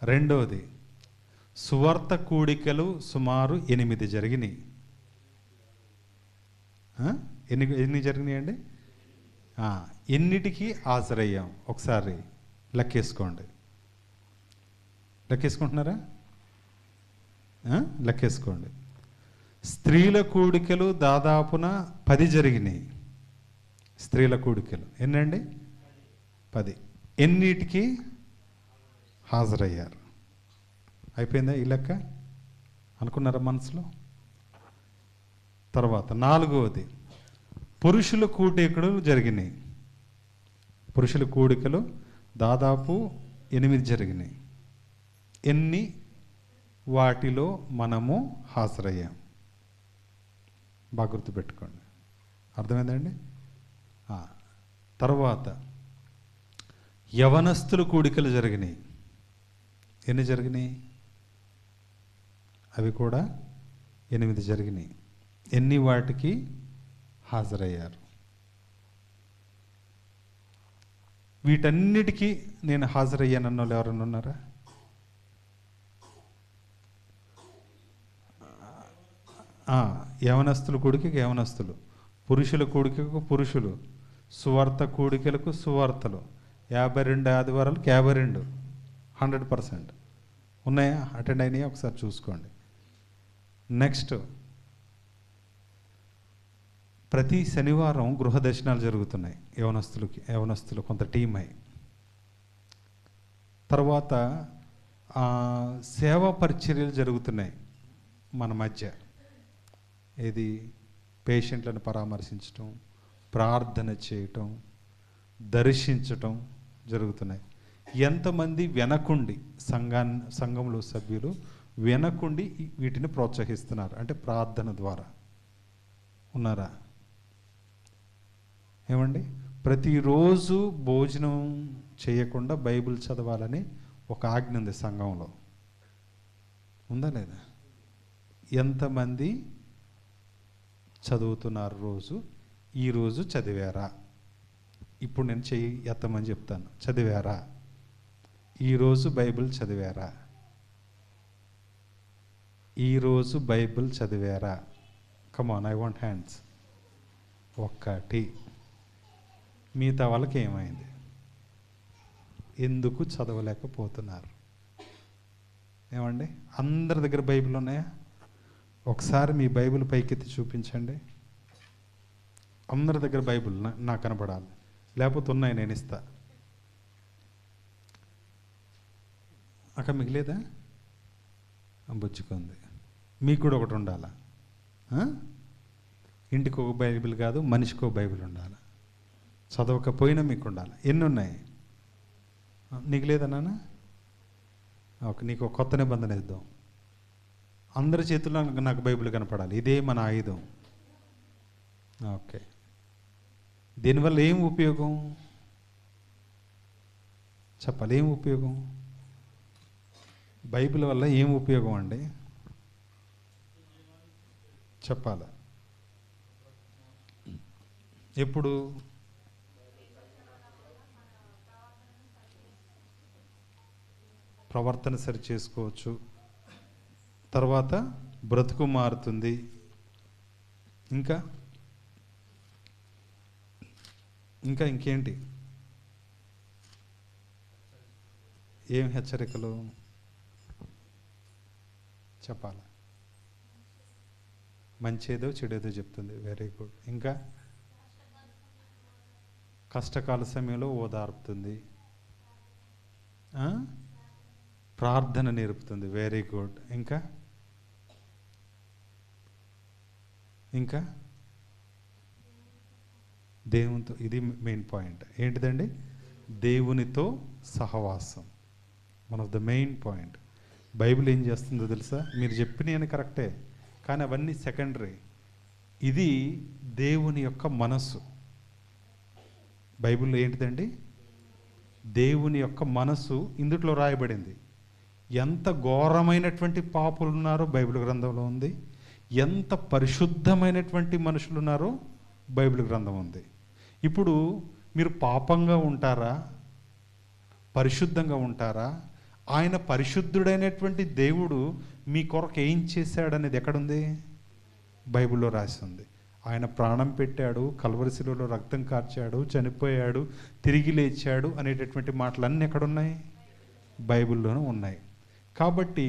రెండవది, సువార్త కూడికలు సుమారు 8 జరిగినాయి. ఎన్ని జరిగినాయి అండి? ఎన్నిటికీ హాజరయ్యాం? ఒకసారి లెక్కేసుకోండి. లెక్కేసుకుంటున్నారా? లెక్కేసుకోండి. స్త్రీల కూడికలు దాదాపున 10 జరిగినాయి. స్త్రీల కూడికలు ఎన్నండి? 10. ఎన్నిటికీ హాజరయ్యారు? అయిపోయిందా ఈ లెక్క? అనుకున్నారా మనసులో? తర్వాత 4వది, పురుషుల కూడికలు జరిగినాయి. పురుషుల కూడికలు దాదాపు 8 జరిగినాయి. ఎన్ని వాటిలో మనము హాజరయ్యాం? బాగా గుర్తుపెట్టుకోండి. అర్థమైందండి? తర్వాత యవనస్తుల కూడికలు జరిగినాయి. ఎన్ని జరిగినాయి? అవి కూడా 8 జరిగినాయి. ఎన్ని వాటికి హాజరయ్యారు? వీటన్నిటికీ నేను హాజరయ్యానన్న వాళ్ళు ఎవరన్నా ఉన్నారా? యవనస్తుల కూడికకు యవనస్తులు, పురుషుల కూడికకు పురుషులు, సువార్త కూడికలకు సువార్తలు, 52 ఆదివారాలకు 52, 100% ఉన్నాయా? అటెండ్ అయినాయా? ఒకసారి చూసుకోండి. నెక్స్ట్, ప్రతి శనివారం గృహ దర్శనాలు జరుగుతున్నాయి యవనస్తులు కొంత టీం అయి. తర్వాత సేవా పరిచర్యలు జరుగుతున్నాయి మన మధ్య. ఇది పేషెంట్లను పరామర్శించటం, ప్రార్థన చేయటం, దర్శించటం జరుగుతున్నాయి. ఎంతమంది వెనకుండి సంఘంలో సభ్యులు వెనకుండి వీటిని ప్రోత్సహిస్తున్నారు అంటే ప్రార్థన ద్వారా ఉన్నారా? ఏమండి? ప్రతిరోజు భోజనం చేయకుండా బైబిల్ చదవాలని ఒక ఆజ్ఞ ఉంది సంఘంలో. ఉందా లేదా? ఎంతమంది చదువుతున్నారు రోజు? ఈరోజు చదివారా? ఇప్పుడు నేను చెయ్యి ఎత్తమని చెప్తాను. చదివారా? ఈరోజు బైబిల్ చదివారా? ఈరోజు బైబిల్ చదివారా? Come on, I want hands. ఒక్కటి. మిగతా వాళ్ళకి ఏమైంది? ఎందుకు చదవలేకపోతున్నారు? ఏమండి? అందరి దగ్గర బైబిల్ ఉన్నాయా? ఒకసారి మీ బైబిల్ పైకెత్తి చూపించండి. అందరి దగ్గర బైబిల్ నాకు కనపడాలి. లేకపోతే ఉన్నాయి, నేను ఇస్తా. అక్కడ మిగిలేదా? బుచ్చుకుంది. మీకు కూడా ఒకటి ఉండాలా? ఇంటికి ఒక బైబిల్ కాదు, మనిషికి ఒక బైబిల్ ఉండాలి. చదవకపోయినా మీకు ఉండాలి. ఎన్ని ఉన్నాయి? నీకు లేదా నాన్న? ఓకే, నీకు ఒక కొత్త నిబంధన ఇద్దాం. అందరి చేతుల్లో నాకు బైబిల్ కనపడాలి. ఇదే మన ఆయుధం. ఓకే, దీనివల్ల ఏం ఉపయోగం చెప్పాలి? ఏం ఉపయోగం? బైబిల్ వల్ల ఏం ఉపయోగం అండి చెప్పాలి? ఎప్పుడు? ప్రవర్తన సరి చేసుకోవచ్చు. తర్వాత బ్రతుకు మారుతుంది. ఇంకా ఇంకా ఇంకేంటి? ఏం హెచ్చరికలు చెప్పాలి? మంచేదో చెడేదో చెప్తుంది. Very good. ఇంకా కష్టకాల సమయంలో ఓదార్పుతుంది. ప్రార్థన నేర్పుతుంది. Very good. ఇంకా ఇంకా దేవునితో, ఇది మెయిన్ పాయింట్. ఏంటిదండి? దేవునితో సహవాసం. One of the main point. Bible ఏం చేస్తుందో తెలుసా? మీరు చెప్పినవి కరెక్టే, కానీ అవన్నీ సెకండరీ. ఇది దేవుని యొక్క మనస్సు. బైబిల్లో ఏంటిదండి? దేవుని యొక్క మనస్సు ఇందుట్లో రాయబడింది. ఎంత ఘోరమైనటువంటి పాపులు ఉన్నారో బైబిల్ గ్రంథంలో ఉంది. ఎంత పరిశుద్ధమైనటువంటి మనుషులు ఉన్నారో బైబిల్ గ్రంథం ఉంది. ఇప్పుడు మీరు పాపంగా ఉంటారా, పరిశుద్ధంగా ఉంటారా, ఆయన పరిశుద్ధుడైనటువంటి దేవుడు మీ కొరకు ఏం చేశాడనేది ఎక్కడుంది? బైబిల్లో రాసి ఉంది. ఆయన ప్రాణం పెట్టాడు, కల్వరి శిలువలో రక్తం కార్చాడు, చనిపోయాడు, తిరిగి లేచాడు అనేటటువంటి మాటలన్నీ ఎక్కడున్నాయి? బైబిల్లోనూ ఉన్నాయి. కాబట్టి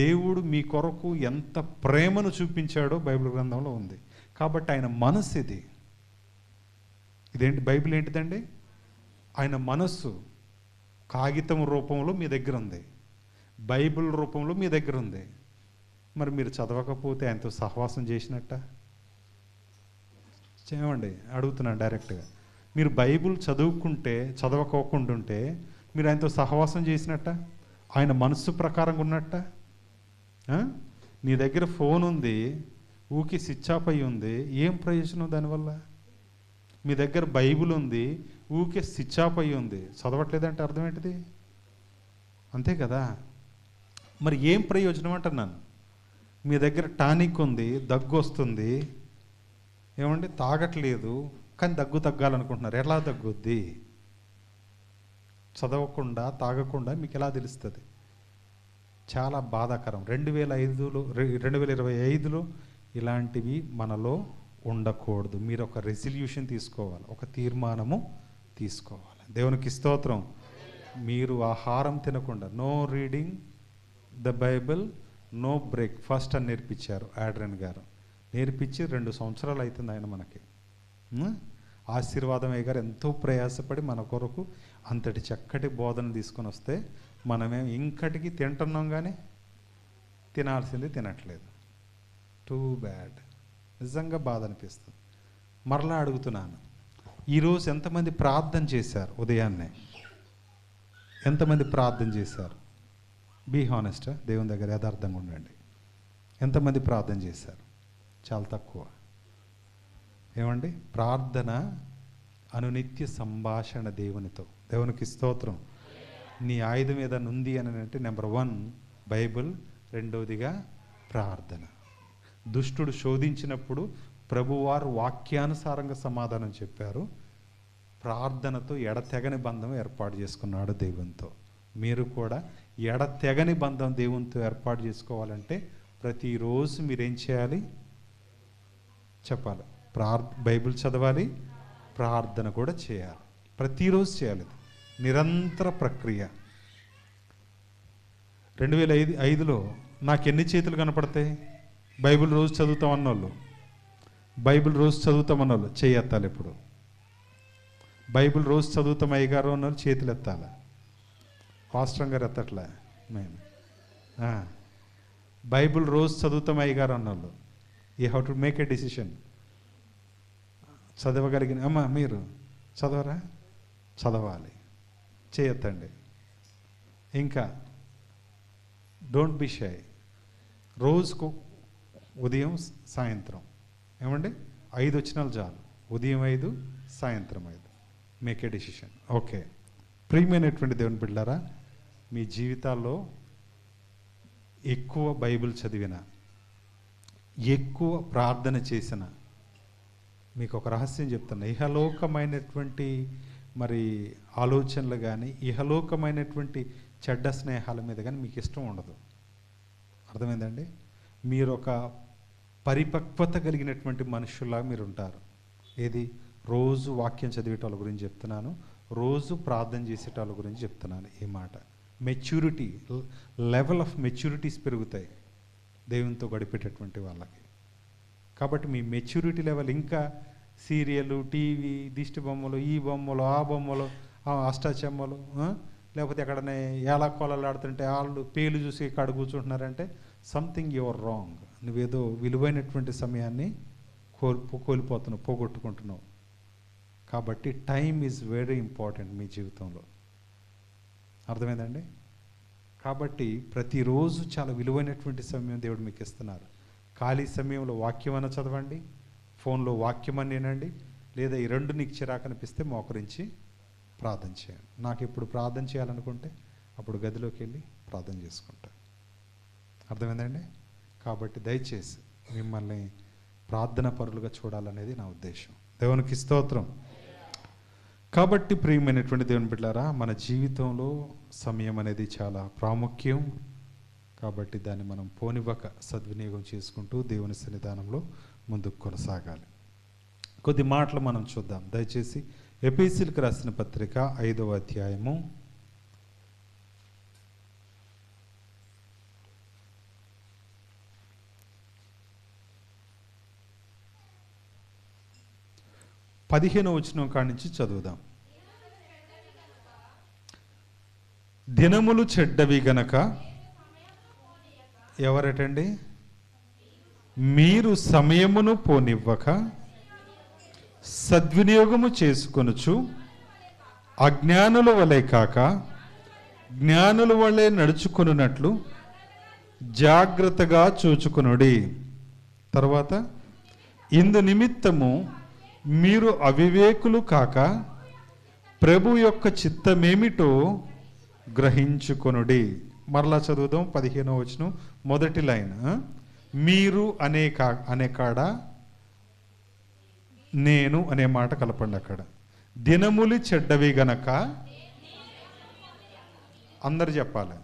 దేవుడు మీ కొరకు ఎంత ప్రేమను చూపించాడో బైబిల్ గ్రంథంలో ఉంది. కాబట్టి ఆయన మనస్సు ఇది. ఇదేంటి? బైబిల్ ఏంటిదండి? ఆయన మనస్సు కాగితం రూపంలో మీ దగ్గర ఉంది, బైబిల్ రూపంలో మీ దగ్గర ఉంది. మరి మీరు చదవకపోతే ఆయనతో సహవాసం చేసినట్ట? చేయమండి, అడుగుతున్నాను డైరెక్ట్గా. మీరు బైబిల్ చదవకోకుండా ఉంటే మీరు ఆయనతో సహవాసం చేసినట్ట? ఆయన మనస్సు ప్రకారంగా ఉన్నట్ట? నీ దగ్గర ఫోన్ ఉంది, ఊకి స్విచ్ ఆఫ్ అయి ఉంది, ఏం ప్రయోజనం దానివల్ల? మీ దగ్గర బైబిల్ ఉంది, ఊకే స్విచ్ ఆఫ్ అయి ఉంది, చదవట్లేదంటే అర్థం ఏంటిది? అంతే కదా. మరి ఏం ప్రయోజనం అంటున్నాను? మీ దగ్గర టానిక్ ఉంది, దగ్గు వస్తుంది, ఏమండి తాగట్లేదు, కానీ దగ్గు తగ్గాలనుకుంటున్నారు. ఎలా తగ్గుద్ది? చదవకుండా తాగకుండా మీకు ఎలా తెలుస్తుంది? చాలా బాధాకరం. 2025లో ఇలాంటివి మనలో ఉండకూడదు. మీరు ఒక రెజల్యూషన్ తీసుకోవాలి, ఒక తీర్మానము తీసుకోవాలి. దేవునికి స్తోత్రం. మీరు ఆహారం తినకుండా, no reading the Bible, no breakfast అని నేర్పించారు ఆడ్రన్ గారు. నేర్పించి 2 సంవత్సరాలు అవుతుంది ఆయన మనకి. ఆశీర్వాదమయ్య గారు ఎంతో ప్రయాసపడి మన కొరకు అంతటి చక్కటి బోధన తీసుకొని వస్తే మనమేం ఇంకటికి తింటున్నాం కానీ తినాల్సింది తినట్లేదు. Too bad. నిజంగా బాధ అనిపిస్తుంది. మరలా అడుగుతున్నాను, ఈరోజు ఎంతమంది ప్రార్థన చేశారు? ఉదయాన్నే ఎంతమంది ప్రార్థన చేశారు? బీ హానెస్ట్, దేవుని దగ్గర యథార్థంగా ఉండండి. ఎంతమంది ప్రార్థన చేశారు? చాలా తక్కువ. ఏమండి? ప్రార్థన అనునిత్య సంభాషణ దేవునితో. దేవునికి స్తోత్రం. నీ ఆయుధం ఏదైనా ఉంది అని అంటే నెంబర్ 1 బైబిల్, రెండవదిగా ప్రార్థన. దుష్టుడు శోధించినప్పుడు ప్రభువారు వాక్యానుసారంగా సమాధానం చెప్పారు. ప్రార్థనతో ఎడతెగని బంధం ఏర్పాటు చేసుకున్నాడు దేవునితో. మీరు కూడా ఎడతెగని బంధం దేవునితో ఏర్పాటు చేసుకోవాలంటే ప్రతిరోజు మీరేం చేయాలి చెప్పాలి? బైబిల్ చదవాలి, ప్రార్థన కూడా చేయాలి. ప్రతిరోజు చేయాలి. నిరంతర ప్రక్రియ. 2005లో నాకు ఎన్ని చేతులు కనపడతాయి? బైబిల్ రోజు చదువుతామన్నోళ్ళు, బైబిల్ రోజు చదువుతామన్నోళ్ళు చేయి ఎత్తాలి. ఇప్పుడు బైబిల్ రోజు చదువుతాం అయ్యగారు అన్నోళ్ళు చేతులు ఎత్తాలి. పాస్టర్ గారు ఎత్తట్లే. మేము బైబిల్ రోజు చదువుతాం అయ్యగారు అన్నోళ్ళు, you have to make a decision. చదవగలిగిన అమ్మా మీరు చదవరా? చదవాలి, చేయొద్దండి. ఇంకా డోంట్ బి షై. రోజుకు ఉదయం సాయంత్రం ఏమండి 5 వచనాలు చాలు. ఉదయం 5, సాయంత్రం 5. Make a decision. ఓకే. ప్రియమైనటువంటి దేవుని బిడ్డలారా, మీ జీవితాల్లో ఎక్కువ బైబిల్ చదివిన, ఎక్కువ ప్రార్థన చేసిన, మీకు ఒక రహస్యం చెప్తున్నా, ఇహలోకమైనటువంటి మరి ఆలోచనలు కానీ, ఇహలోకమైనటువంటి చెడ్డ స్నేహాల మీద కానీ మీకు ఇష్టం ఉండదు. అర్థమైందండి? మీరు ఒక పరిపక్వత కలిగినటువంటి మనుషుల్లాగా మీరు ఉంటారు. ఏది? రోజు వాక్యం చదివేటోళ్ళ గురించి చెప్తున్నాను, రోజు ప్రార్థన చేసేటోళ్ళ గురించి చెప్తున్నాను. ఈ మాట మెచ్యూరిటీ, లెవెల్ ఆఫ్ మెచ్యూరిటీస్ పెరుగుతాయి దేవునితో గడిపేటటువంటి వాళ్ళకి. కాబట్టి మీ మెచ్యూరిటీ లెవెల్ ఇంకా సీరియలు, టీవీ, దిష్టి బొమ్మలు, ఈ బొమ్మలు, ఆ బొమ్మలు, అష్టాచెమ్మలు, లేకపోతే ఎక్కడనే ఏలాకోలాలు ఆడుతుంటే వాళ్ళు పేలు చూసి ఇక్కడ కూర్చుంటున్నారంటే సంథింగ్ యువర్ రాంగ్. నువ్వేదో విలువైనటువంటి సమయాన్ని కోల్పోతున్నావు, పోగొట్టుకుంటున్నావు. కాబట్టి టైం ఈజ్ వెరీ ఇంపార్టెంట్ మీ జీవితంలో. అర్థమైందండి? కాబట్టి ప్రతిరోజు చాలా విలువైనటువంటి సమయం దేవుడు మీకు ఇస్తున్నారు. ఖాళీ సమయంలో వాక్యం అన్న చదవండి, ఫోన్లో వాక్యం అని వినండి, లేదా ఈ 2 నీకు చిరాకు అనిపిస్తే మోకరించి ప్రార్థన చేయండి. నాకు ఇప్పుడు ప్రార్థన చేయాలనుకుంటే అప్పుడు గదిలోకి వెళ్ళి ప్రార్థన చేసుకుంటా. అర్థమైందండి? కాబట్టి దయచేసి మిమ్మల్ని ప్రార్థన పరులుగా చూడాలనేది నా ఉద్దేశం. దేవునికి స్తోత్రం. కాబట్టి ప్రియమైనటువంటి దేవుని బిడ్డలారా, మన జీవితంలో సమయం అనేది చాలా ప్రాముఖ్యం. కాబట్టి దాన్ని మనం పోనివ్వక సద్వినియోగం చేసుకుంటూ దేవుని సన్నిధానంలో ముందుకు కొనసాగాలి. కొద్ది మాటలు మనం చూద్దాం. దయచేసి ఎఫెసీయులకు రాసిన పత్రిక 5వ అధ్యాయము 15వ వచనం కాడి నుంచి చదువుదాం. దినములు చెడ్డవి గనక ఎవరటండి? మీరు సమయమును పోనివ్వక సద్వినియోగము చేసుకొనుచు అజ్ఞానుల వలె కాక జ్ఞానుల వలె నడుచుకొనున్నట్లు జాగ్రత్తగా చూచుకొనుడి. తర్వాత, ఇందు నిమిత్తము మీరు అవివేకులు కాక ప్రభు యొక్క చిత్తమేమిటో గ్రహించుకొనుడి. మరలా చదువుదాం. 15వ వచనం మొదటి లైన్. మీరు అనే కాడ నేను అనే మాట కలపండి. అక్కడ దినములు చెడ్డవి గనక, అందరు చెప్పాలి.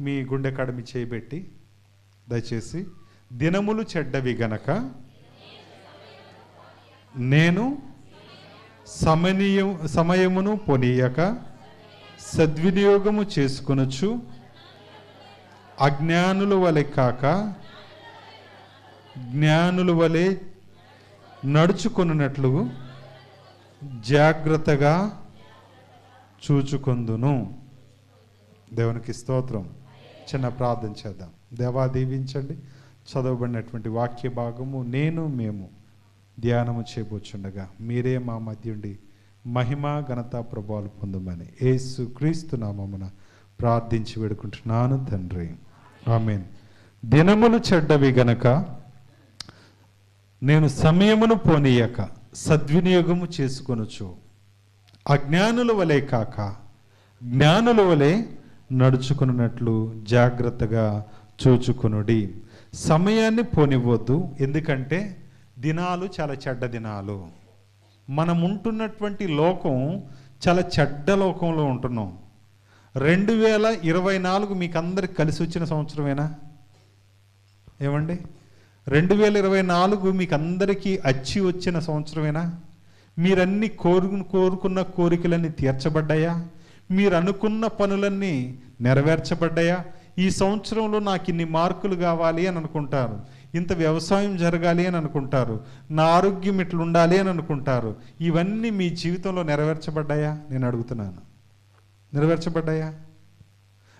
మీ గుండె కాడ మీ చేయబెట్టి దయచేసి, దినములు చెడ్డవి గనక నేను సమయమును పొనీయక సద్వినియోగము చేసుకొనుచు అజ్ఞానుల వలె కాక జ్ఞానుల వలె నడుచుకొనున్నట్లు జాగ్రత్తగా చూచుకొందును. దేవునికి స్తోత్రం. చిన్న ప్రార్థన చేద్దాం. దేవా, దీవించండి చదవబడినటువంటి వాక్య భాగము మేము ధ్యానము చేయబోచుండగా మీరే మా మధ్య ఉండి మహిమ ఘనత ప్రభావాలు పొందమని యేసు క్రీస్తు నామమున ప్రార్థించి వేడుకుంటున్నాను తండ్రి, ఆమేన్. దినములు చెడ్డవి గనక నేను సమయమును పోనీయక సద్వినియోగము చేసుకొనుచు అజ్ఞానుల వలె కాక జ్ఞానుల వలె నడుచుకున్నట్లు జాగ్రత్తగా చూచుకొనుడి. సమయాన్ని పోనివ్వద్దు. ఎందుకంటే దినాలు చాలా చెడ్డ దినాలు. మనం ఉంటున్నటువంటి లోకం చాలా చెడ్డ లోకంలో ఉంటున్నాం. 2024 మీకు అందరికి కలిసి వచ్చిన సంవత్సరమేనా? ఏమండి? 2024 మీకు అందరికీ అచ్చి వచ్చిన సంవత్సరమేనా? మీరన్నీ కోరుకున్న కోరికలన్నీ తీర్చబడ్డాయా? మీరు అనుకున్న పనులన్నీ నెరవేర్చబడ్డాయా? ఈ సంవత్సరంలో నాకు ఇన్ని మార్కులు కావాలి అని అనుకుంటారు, ఇంత వ్యవసాయం జరగాలి అని అనుకుంటారు, నా ఆరోగ్యం ఇట్లా ఉండాలి అని అనుకుంటారు. ఇవన్నీ మీ జీవితంలో నెరవేర్చబడ్డాయా? నేను అడుగుతున్నాను, నెరవేర్చబడ్డాయా?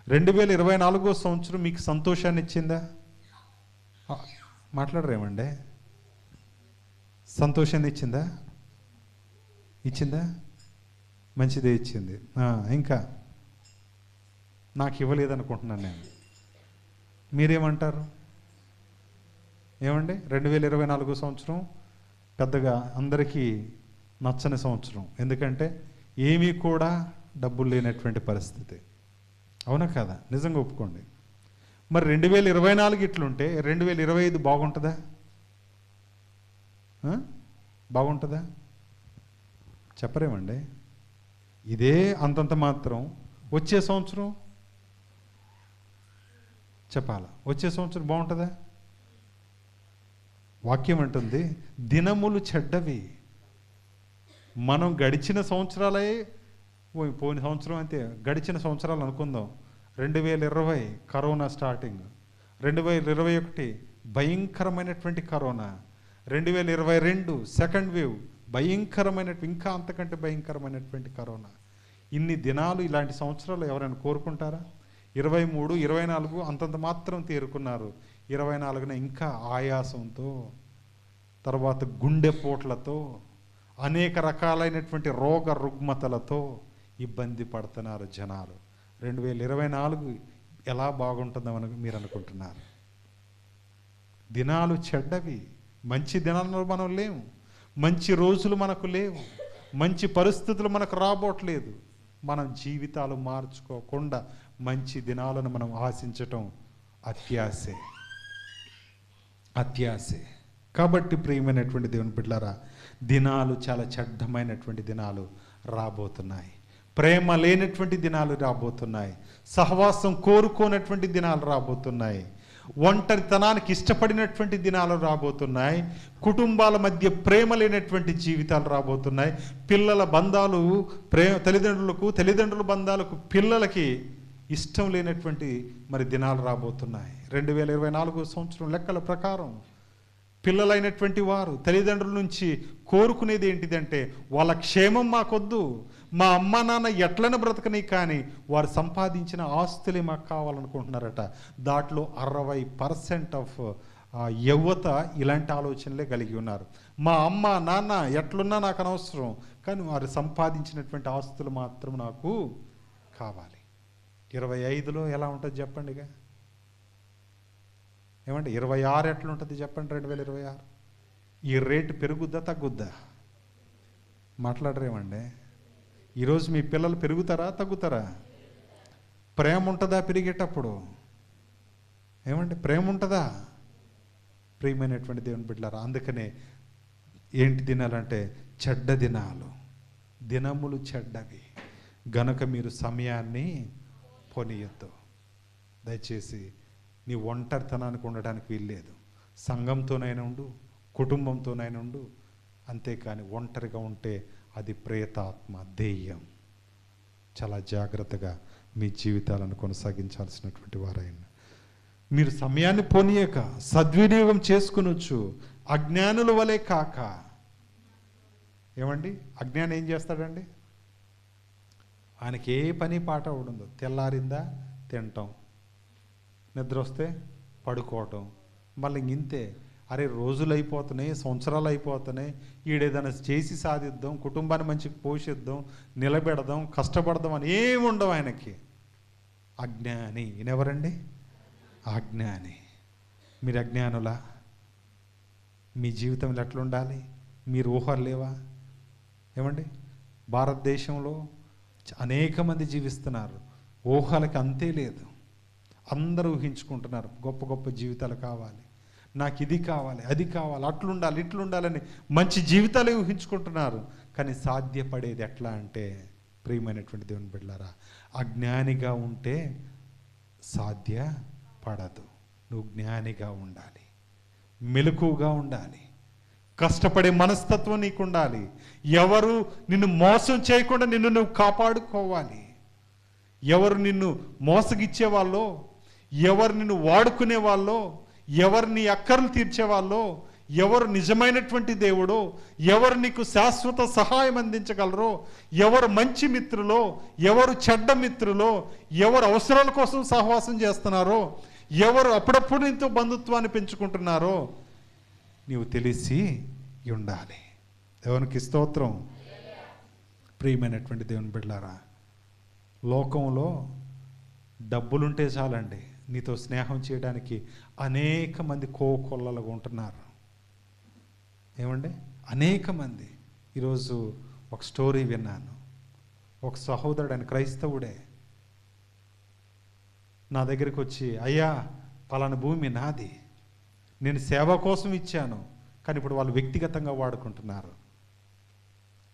2024 సంవత్సరం మీకు సంతోషాన్ని ఇచ్చిందా? మాట్లాడరేమండి? సంతోషాన్ని ఇచ్చిందా? ఇచ్చిందా? మంచిదే ఇచ్చింది. ఇంకా నాకు ఇవ్వలేదనుకుంటున్నాను నేను. మీరేమంటారు? ఏమండి? 2024 సంవత్సరం పెద్దగా అందరికీ నచ్చని సంవత్సరం. ఎందుకంటే ఏమీ కూడా డబ్బులు లేనటువంటి పరిస్థితి. అవునా కదా? నిజంగా ఒప్పుకోండి. మరి 2024 ఇట్లుంటే 2025 బాగుంటుందా? బాగుంటుందా? చెప్పరేమండి? ఇదే అంతంత మాత్రం వచ్చే సంవత్సరం చెప్పాలా? వచ్చే సంవత్సరం బాగుంటుందా? వాక్యం అంటుంది దినములు చెడ్డవి. మనం గడిచిన సంవత్సరాలే, పోయిన సంవత్సరం అంతే, గడిచిన సంవత్సరాలు అనుకుందాం. 2020 కరోనా స్టార్టింగ్, 2021 భయంకరమైనటువంటి కరోనా, 2022 సెకండ్ వేవ్ ఇంకా అంతకంటే భయంకరమైనటువంటి కరోనా. ఇన్ని దినాలు ఇలాంటి సంవత్సరాలు ఎవరైనా కోరుకుంటారా? 23, 24 అంతంత మాత్రం తేరుకున్నారు. 24న ఇంకా ఆయాసంతో, తర్వాత గుండెపోట్లతో, అనేక రకాలైనటువంటి రోగ రుగ్మతలతో ఇబ్బంది పడుతున్నారు జనాలు. 2024 ఎలా బాగుంటుందని మీరు అనుకుంటున్నారు? దినాలు చెడ్డవి. మంచి దినాలలో మనం లేవు, మంచి రోజులు మనకు లేవు, మంచి పరిస్థితులు మనకు రాబోట్లేదు. మనం జీవితాలు మార్చుకోకుండా మంచి దినాలను మనం ఆశించటం అత్యాశే. కాబట్టి ప్రియమైనటువంటి దేవుని బిడ్డలారా, దినాలు చాలా చెడ్డమైనటువంటి దినాలు రాబోతున్నాయి. ప్రేమ లేనటువంటి దినాలు రాబోతున్నాయి. సహవాసం కోరుకోనటువంటి దినాలు రాబోతున్నాయి. ఒంటరితనానికి ఇష్టపడినటువంటి దినాలు రాబోతున్నాయి. కుటుంబాల మధ్య ప్రేమ లేనటువంటి జీవితాలు రాబోతున్నాయి. పిల్లల బంధాలు తల్లిదండ్రుల బంధాలకు పిల్లలకి ఇష్టం లేనటువంటి మరి దినాలు రాబోతున్నాయి. 2024 సంవత్సరం లెక్కల ప్రకారం పిల్లలైనటువంటి వారు తల్లిదండ్రుల నుంచి కోరుకునేది ఏంటిదంటే, వాళ్ళ క్షేమం మాకొద్దు, మా అమ్మ నాన్న ఎట్లనే బ్రతకని, కానీ వారు సంపాదించిన ఆస్తులే మాకు కావాలనుకుంటున్నారట. దాంట్లో 60% ఆఫ్ యువత ఇలాంటి ఆలోచనలే కలిగి ఉన్నారు. మా అమ్మ నాన్న ఎట్లున్నా నాకు అనవసరం, కానీ వారు సంపాదించినటువంటి ఆస్తులు మాత్రం నాకు కావాలి. 25లో ఎలా ఉంటుంది చెప్పండిగా, ఏమంటే 26 ఎట్లుంటుంది చెప్పండి? 2026 ఈ రేటు పెరుగుద్దా తగ్గుద్దా? మాట్లాడరేమండి? ఈరోజు మీ పిల్లలు పెరుగుతారా తగ్గుతారా? ప్రేమ ఉంటుందా పెరిగేటప్పుడు? ఏమండి ప్రేమ ఉంటుందా? ప్రియమైనటువంటి దేవుని బిడ్డలారా, అందుకనే ఏంటి దినాలంటే చెడ్డ దినాలు, దినములు చెడ్డవి గనుక మీరు సమయాన్ని పోనీయొద్దు. దయచేసి నీ ఒంటరితనానికి ఉండడానికి వీల్లేదు. సంఘంతోనైనా ఉండు, కుటుంబంతోనైనా ఉండు, అంతేకాని ఒంటరిగా ఉంటే అది ప్రేతాత్మ దెయ్యం. చాలా జాగ్రత్తగా మీ జీవితాలను కొనసాగించాల్సినటువంటి వారైనా మీరు సమయాన్ని పోనీయక సద్వినియోగం చేసుకునొచ్చు, అజ్ఞానుల వలె కాక. ఏమండి అజ్ఞానం ఏం చేస్తాడండి? ఆయనకి ఏ పని పాట ఉండదు. తెల్లారిందా తినటం, నిద్ర వస్తే పడుకోవటం, మళ్ళీ ఇంతే. అరే రోజులు అయిపోతున్నాయి, సంవత్సరాలు అయిపోతున్నాయి, ఈడేదైనా చేసి సాధిద్దాం, కుటుంబాన్ని మంచిగా పోషిద్దాం, నిలబెడదాం, కష్టపడదాం అని ఏమి ఉండవు ఆయనకి. అజ్ఞాని. ఈయనెవరండి? అజ్ఞాని. మీరు అజ్ఞానులా? మీ జీవితంలో ఎట్లుండాలి? మీరు ఊహలు లేవా? ఏమండి భారతదేశంలో అనేక మంది జీవిస్తున్నారు, ఊహలకి అంతే లేదు. అందరూ ఊహించుకుంటున్నారు గొప్ప గొప్ప జీవితాలు కావాలి, నాకు ఇది కావాలి, అది కావాలి, అట్లుండాలి, ఇట్లుండాలని మంచి జీవితాలే ఊహించుకుంటున్నారు. కానీ సాధ్యపడేది ఎట్లా అంటే, ప్రియమైనటువంటి దేవుని బిడ్డలారా, అజ్ఞానిగా ఉంటే సాధ్యపడదు. నువ్వు జ్ఞానిగా ఉండాలి, మెలకుగా ఉండాలి, కష్టపడే మనస్తత్వం నీకు ఉండాలి. ఎవరు నిన్ను మోసం చేయకుండా నిన్ను నువ్వు కాపాడుకోవాలి. ఎవరు నిన్ను మోసగిచ్చే వాళ్ళో, ఎవరు నిన్ను వాడుకునే వాళ్ళో, ఎవరు నీ అక్కర్లు తీర్చేవాళ్ళో, ఎవరు నిజమైనటువంటి దేవుడో, ఎవరు నీకు శాశ్వత సహాయం అందించగలరో, ఎవరు మంచి మిత్రులో, ఎవరు చెడ్డ మిత్రులో, ఎవరు అవసరాల కోసం సహవాసం చేస్తున్నారో, ఎవరు అప్పుడప్పుడు నీతో బంధుత్వాన్ని పెంచుకుంటున్నారో నీవు తెలిసి ఉండాలి. దేవునికి స్తోత్రం. ప్రియమైనటువంటి దేవుని బిడ్డలారా, లోకంలో డబ్బులుంటే చాలండి నీతో స్నేహం చేయడానికి అనేక మంది కోకొల్లలుగా ఉంటున్నారు. ఏమండి అనేక మంది. ఈరోజు ఒక స్టోరీ విన్నాను. ఒక సహోదరుడు, ఆయన క్రైస్తవుడే, నా దగ్గరికి వచ్చి, అయ్యా పలానా భూమి నాది, నేను సేవ కోసం ఇచ్చాను, కానీ ఇప్పుడు వాళ్ళు వ్యక్తిగతంగా వాడుకుంటున్నారు,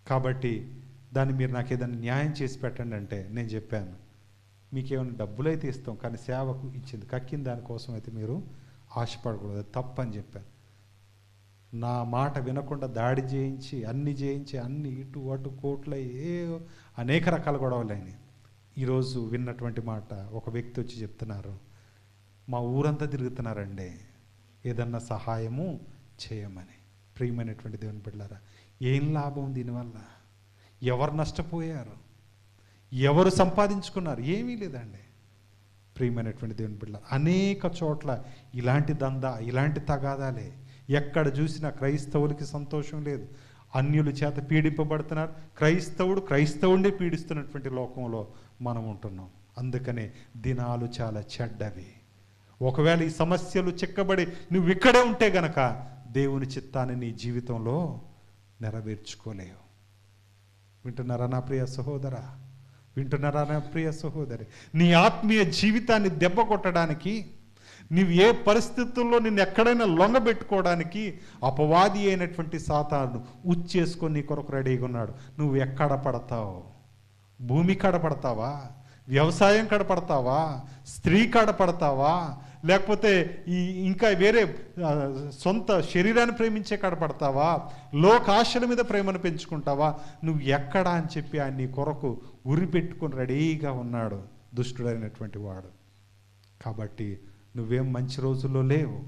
కాబట్టి దాన్ని మీరు నాకు ఏదైనా న్యాయం చేసి పెట్టండి అంటే నేను చెప్పాను, మీకేమైనా డబ్బులు అయితే ఇస్తాం, కానీ సేవకు ఇచ్చింది కక్కిన దానికోసం అయితే మీరు ఆశపడకూడదు, తప్పని చెప్పాను. నా మాట వినకుండా దాడి చేయించి అన్ని ఇటు అటు కోట్లై అనేక రకాల గొడవలైనవి. ఈరోజు విన్నటువంటి మాట, ఒక వ్యక్తి వచ్చి చెప్తున్నారు, మా ఊరంతా తిరుగుతున్నారండి, ఏదన్నా సహాయము చేయమని. ప్రియమైనటువంటి దేవుని బిడ్డలారా, ఏం లాభం దీనివల్ల? ఎవరు నష్టపోయారు? ఎవరు సంపాదించుకున్నారు? ఏమీ లేదండి. ప్రియమైనటువంటి దేవుని బిడ్డలారా, అనేక చోట్ల ఇలాంటి దందా, ఇలాంటి తగాదాలే. ఎక్కడ చూసినా క్రైస్తవులకి సంతోషం లేదు, అన్యుల చేత పీడింపబడుతున్నారు, క్రైస్తవుడిని పీడిస్తున్నటువంటి లోకంలో మనం ఉంటున్నాం. అందుకనే దినాలు చాలా చెడ్డవి. ఒకవేళ ఈ సమస్యలు చిక్కబడి నువ్వు ఇక్కడే ఉంటే గనక దేవుని చిత్తాన్ని నీ జీవితంలో నెరవేర్చుకోలేవు. వింటున్నారా నా ప్రియ సహోదరా? వింటున్నారా నా ప్రియ సహోదరి? నీ ఆత్మీయ జీవితాన్ని దెబ్బ కొట్టడానికి, నీవు ఏ పరిస్థితుల్లో నిన్ను ఎక్కడైనా లొంగబెట్టుకోవడానికి అపవాది అయినటువంటి సాతాను ఉచ్చేసుకొని నీ కొరకు రెడీగా ఉన్నాడు. నువ్వు ఎక్కడ పడతావు? భూమి కాడ పడతావా? వ్యవసాయం కాడ పడతావా? స్త్రీ కాడ పడతావా? లేకపోతే ఇంకా వేరే సొంత శరీరాన్ని ప్రేమించే కాడ పడతావా? లోకాశల మీద ప్రేమను పెంచుకుంటావా? నువ్వు ఎక్కడా అని చెప్పి ఆయన నీ కొరకు ఉరి పెట్టుకొని రెడీగా ఉన్నాడు దుష్టుడైనటువంటి వాడు. కాబట్టి నువ్వేం మంచి రోజుల్లో లేవు.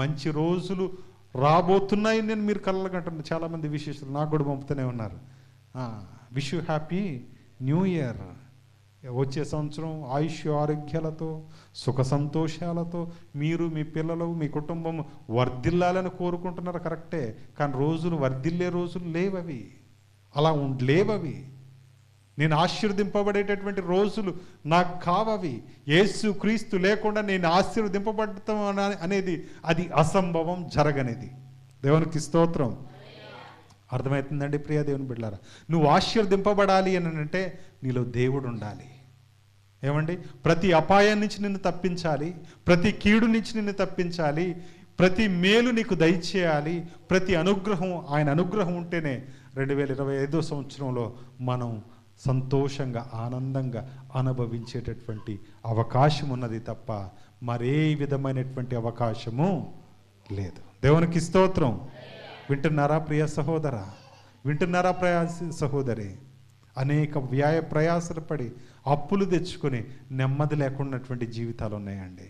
మంచి రోజులు రాబోతున్నాయి నేను మీరు కళ్ళకంటున్నారు. చాలామంది విశేషాలు నాకు కూడా పంపుతూనే ఉన్నారు. Wish you happy new year. వచ్చే సంవత్సరం ఆయుష్ ఆరోగ్యాలతో సుఖ సంతోషాలతో మీరు మీ పిల్లలు మీ కుటుంబం వర్ధిల్లాలని కోరుకుంటున్నారు. కరెక్టే, కానీ రోజులు వర్ధిల్లే రోజులు లేవవి, అలా లేవవి. నేను ఆశీర్వదింపబడేటటువంటి రోజులు నాకు కావవి. యేసు క్రీస్తు లేకుండా నేను ఆశీర్వదింపబడతాం అనేది అది అసంభవం, జరగనిది. దేవునికి స్తోత్రం. అర్థమవుతుందండి ప్రియ దేవుని బిడ్డలారా? నువ్వు ఆశీర్వదింపబడాలి అని అంటే నీలో దేవుడు ఉండాలి. ఏమండి? ప్రతి అపాయం నుంచి నిన్ను తప్పించాలి, ప్రతి కీడు నుంచి నిన్ను తప్పించాలి, ప్రతి మేలు నీకు దయచేయాలి, ప్రతి అనుగ్రహం ఆయన అనుగ్రహం ఉంటేనే 2025 సంవత్సరంలో మనం సంతోషంగా ఆనందంగా అనుభవించేటటువంటి అవకాశం ఉన్నది తప్ప మరే విధమైనటువంటి అవకాశము లేదు. దేవునికి స్తోత్రం. వింటున్నారా ప్రియ సహోదర? వింటున్నారా సహోదరి? అనేక ప్రయాసలు పడి అప్పులు తెచ్చుకొని నెమ్మది లేకున్నటువంటి జీవితాలు ఉన్నాయండి.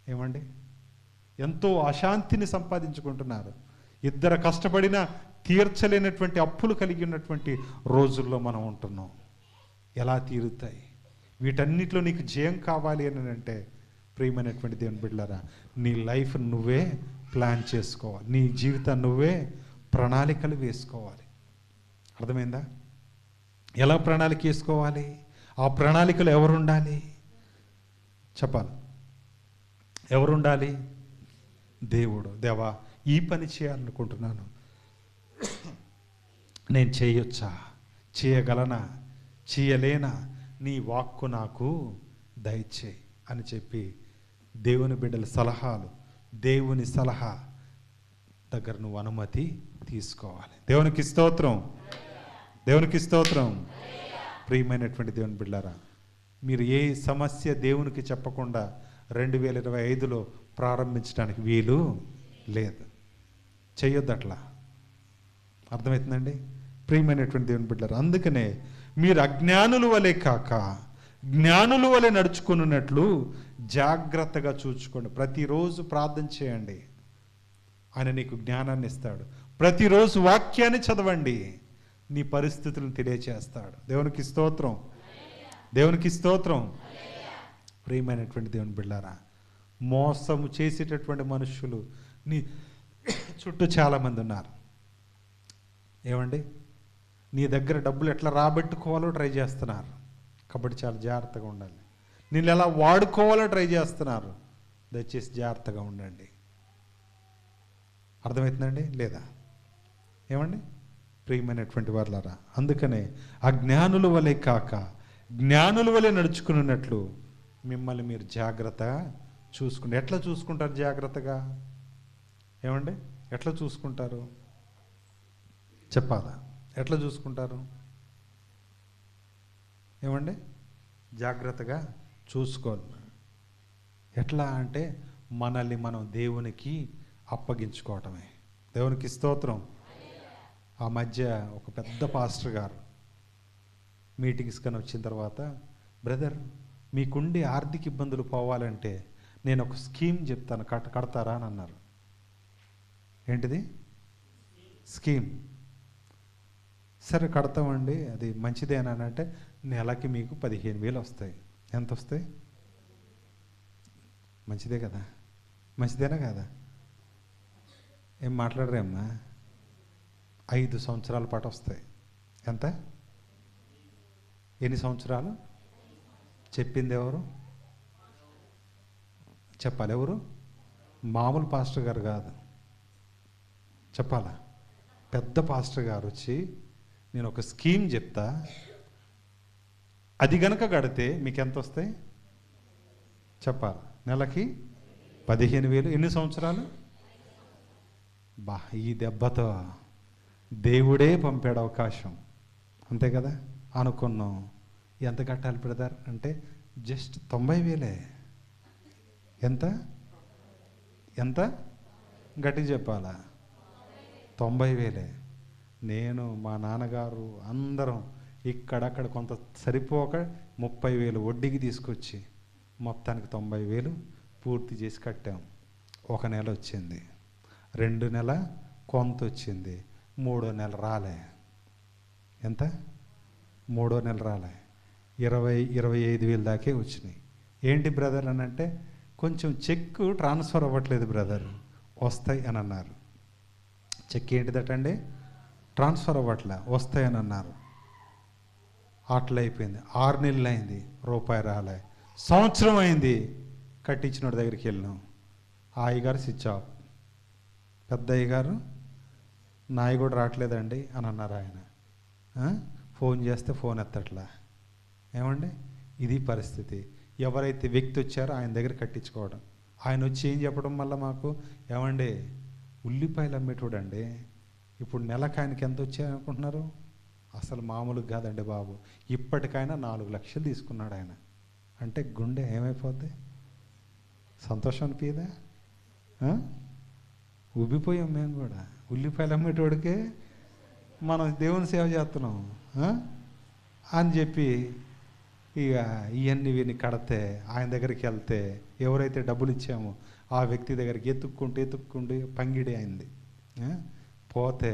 ఏమండి? ఎంతో అశాంతిని సంపాదించుకుంటున్నారు. ఇద్దరు కష్టపడినా తీర్చలేనటువంటి అప్పులు కలిగి ఉన్నటువంటి రోజుల్లో మనం ఉంటున్నాం. ఎలా తీరుతాయి? వీటన్నిటిలో నీకు జయం కావాలి అని అంటే ప్రియమైనటువంటి దేవుని బిడ్డలారా, నీ లైఫ్ నువ్వే ప్లాన్ చేసుకోవాలి. నీ జీవితాన్ని నువ్వే ప్రణాళికలు వేసుకోవాలి. అర్థమైందా? ఎలా ప్రణాళిక వేసుకోవాలి? ఆ ప్రణాళికలు ఎవరుండాలి చెప్పాలి. ఎవరుండాలి? దేవుడు. దేవా, ఈ పని చేయాలనుకుంటున్నాను, నేను చేయొచ్చా, చేయగలనా, చేయలేనా, నీ వాక్కు నాకు దయచేయి అని చెప్పి దేవుని బిడ్డల సలహాలు, దేవుని సలహా దగ్గర నువ్వు అనుమతి తీసుకోవాలి. దేవునికి స్తోత్రం. దేవునికి స్తోత్రం. ప్రియమైనటువంటి దేవుని బిడ్డలారా, మీరు ఏ సమస్య దేవునికి చెప్పకుండా 2025లో ప్రారంభించడానికి వీలు లేదు. చెయ్యొద్దు అట్లా. అర్థమవుతుందండి ప్రియమైనటువంటి దేవుని బిడ్డలారా? అందుకనే మీరు అజ్ఞానుల వలె కాక జ్ఞానుల వలె నడుచుకున్నట్లు జాగ్రత్తగా చూసుకోండి. ప్రతిరోజు ప్రార్థన చేయండి, ఆయన నీకు జ్ఞానాన్ని ఇస్తాడు. ప్రతిరోజు వాక్యాన్ని చదవండి, నీ పరిస్థితులను తెలియచేస్తాడు. దేవునికి స్తోత్రం. దేవునికి స్తోత్రం. ప్రియమైనటువంటి దేవుని బిడ్డలారా, మోసము చేసేటటువంటి మనుషులు నీ చుట్టూ చాలామంది ఉన్నారు. ఏమండి? నీ దగ్గర డబ్బులు ఎట్లా రాబెట్టుకోవాలో ట్రై చేస్తున్నారు. కాబట్టి చాలా జాగ్రత్తగా ఉండాలి. నేను ఎలా వాడుకోవాలో ట్రై చేస్తున్నారు. దయచేసి జాగ్రత్తగా ఉండండి. అర్థమవుతుందండి లేదా? ఏమండి? ప్రియమైనటువంటి వారులారా, అందుకనే అజ్ఞానుల వలె కాక జ్ఞానుల వలె నడుచుకున్నట్లు మిమ్మల్ని మీరు జాగ్రత్తగా చూసుకుంటారు. ఎట్లా చూసుకుంటారు జాగ్రత్తగా? ఏమండి? ఎట్లా చూసుకుంటారు చెప్పాలా? ఎట్లా చూసుకుంటారు? ఏమండి? జాగ్రత్తగా చూసుకోవాలి. ఎట్లా అంటే మనల్ని మనం దేవునికి అప్పగించుకోవటమే. దేవునికి స్తోత్రం. ఆ మధ్య ఒక పెద్ద పాస్టర్ గారు మీటింగ్స్ కని వచ్చిన తర్వాత, బ్రదర్, మీకుండి ఆర్థిక ఇబ్బందులు పోవాలంటే నేను ఒక స్కీమ్ చెప్తాను, కడతారా అని అన్నారు. ఏంటిది స్కీమ్? సరే కడతామండి, అది మంచిదేనా అంటే నెలకి మీకు 15,000 వస్తాయి. ఎంత వస్తాయి? మంచిదే కదా? మంచిదేనా కదా? ఏం మాట్లాడరేమ్మా? 5 సంవత్సరాల పాటు వస్తాయి. ఎంత? ఎన్ని సంవత్సరాలు? చెప్పింది ఎవరు? చెప్పాలి. ఎవరు? మామూలు పాస్టర్ గారు కాదు, చెప్పాలా? పెద్ద పాస్టర్ గారు వచ్చి, నేను ఒక స్కీమ్ చెప్తా, అది గనక కడితే మీకు ఎంత వస్తాయి చెప్పాలి? నెలకి 15,000 ఎన్ని సంవత్సరాలు? బా, ఈ దెబ్బతో దేవుడే పంపాడు అవకాశం, అంతే కదా. అనుకున్నాం ఎంత కట్టాలి బ్రదర్ అంటే జస్ట్ 90,000. ఎంత ఎంత గట్టిగా చెప్పాలా? 90,000. నేను మా నాన్నగారు అందరం ఇక్కడక్కడ కొంత సరిపోక 30,000 వడ్డీకి తీసుకొచ్చి మొత్తానికి 90,000 పూర్తి చేసి కట్టాం. 1 నెల వచ్చింది, 2 నెల కొంత వచ్చింది, 3వ నెల రాలే. ఎంత? 3వ నెల రాలే. 25,000 దాకే వచ్చినాయి. ఏంటి బ్రదర్ అని అంటే కొంచెం చెక్ ట్రాన్స్ఫర్ అవ్వట్లేదు బ్రదర్, వస్తాయి అని అన్నారు. చెక్ ఏంటిదటండి? ట్రాన్స్ఫర్ అవ్వట్లే, వస్తాయని అన్నారు. అట్లా అయిపోయింది. 6 నెలలు అయింది, రూపాయి రాలే. సంవత్సరం అయింది, కట్టించినోడి దగ్గరికి వెళ్ళినాం. ఆ అయ్యగారు స్విచ్ ఆఫ్. పెద్ద అయ్యగారు, నాయి కూడా రావట్లేదండి అని అన్నారు ఆయన. ఫోన్ చేస్తే ఫోన్ ఎత్తట్లా. ఏమండి, ఇది పరిస్థితి. ఎవరైతే వ్యక్తి వచ్చారో ఆయన దగ్గర కట్టించుకోవడం. ఆయన వచ్చి ఏం చెప్పడం వల్ల మాకు, ఏమండి ఉల్లిపాయలు అమ్మేటోడండి, ఇప్పుడు నెలకు ఆయనకి ఎంత వచ్చాయనుకుంటున్నారు? అసలు మామూలుగా కాదండి బాబు. ఇప్పటికైనా 4 లక్షలు తీసుకున్నాడు ఆయన. అంటే గుండె ఏమైపోద్ది? సంతోషం అనిపించదా? ఉబ్బిపోయాం మేము కూడా. ఉల్లిపాయలు అమ్మేటోడికే మనం దేవుని సేవ చేస్తున్నాం అని చెప్పి ఇక ఇవన్నీ విని కడితే ఆయన దగ్గరికి వెళ్తే ఎవరైతే డబ్బులు ఇచ్చామో ఆ వ్యక్తి దగ్గరికి ఎత్తుక్కుంటూ పంగిడి అయింది. పోతే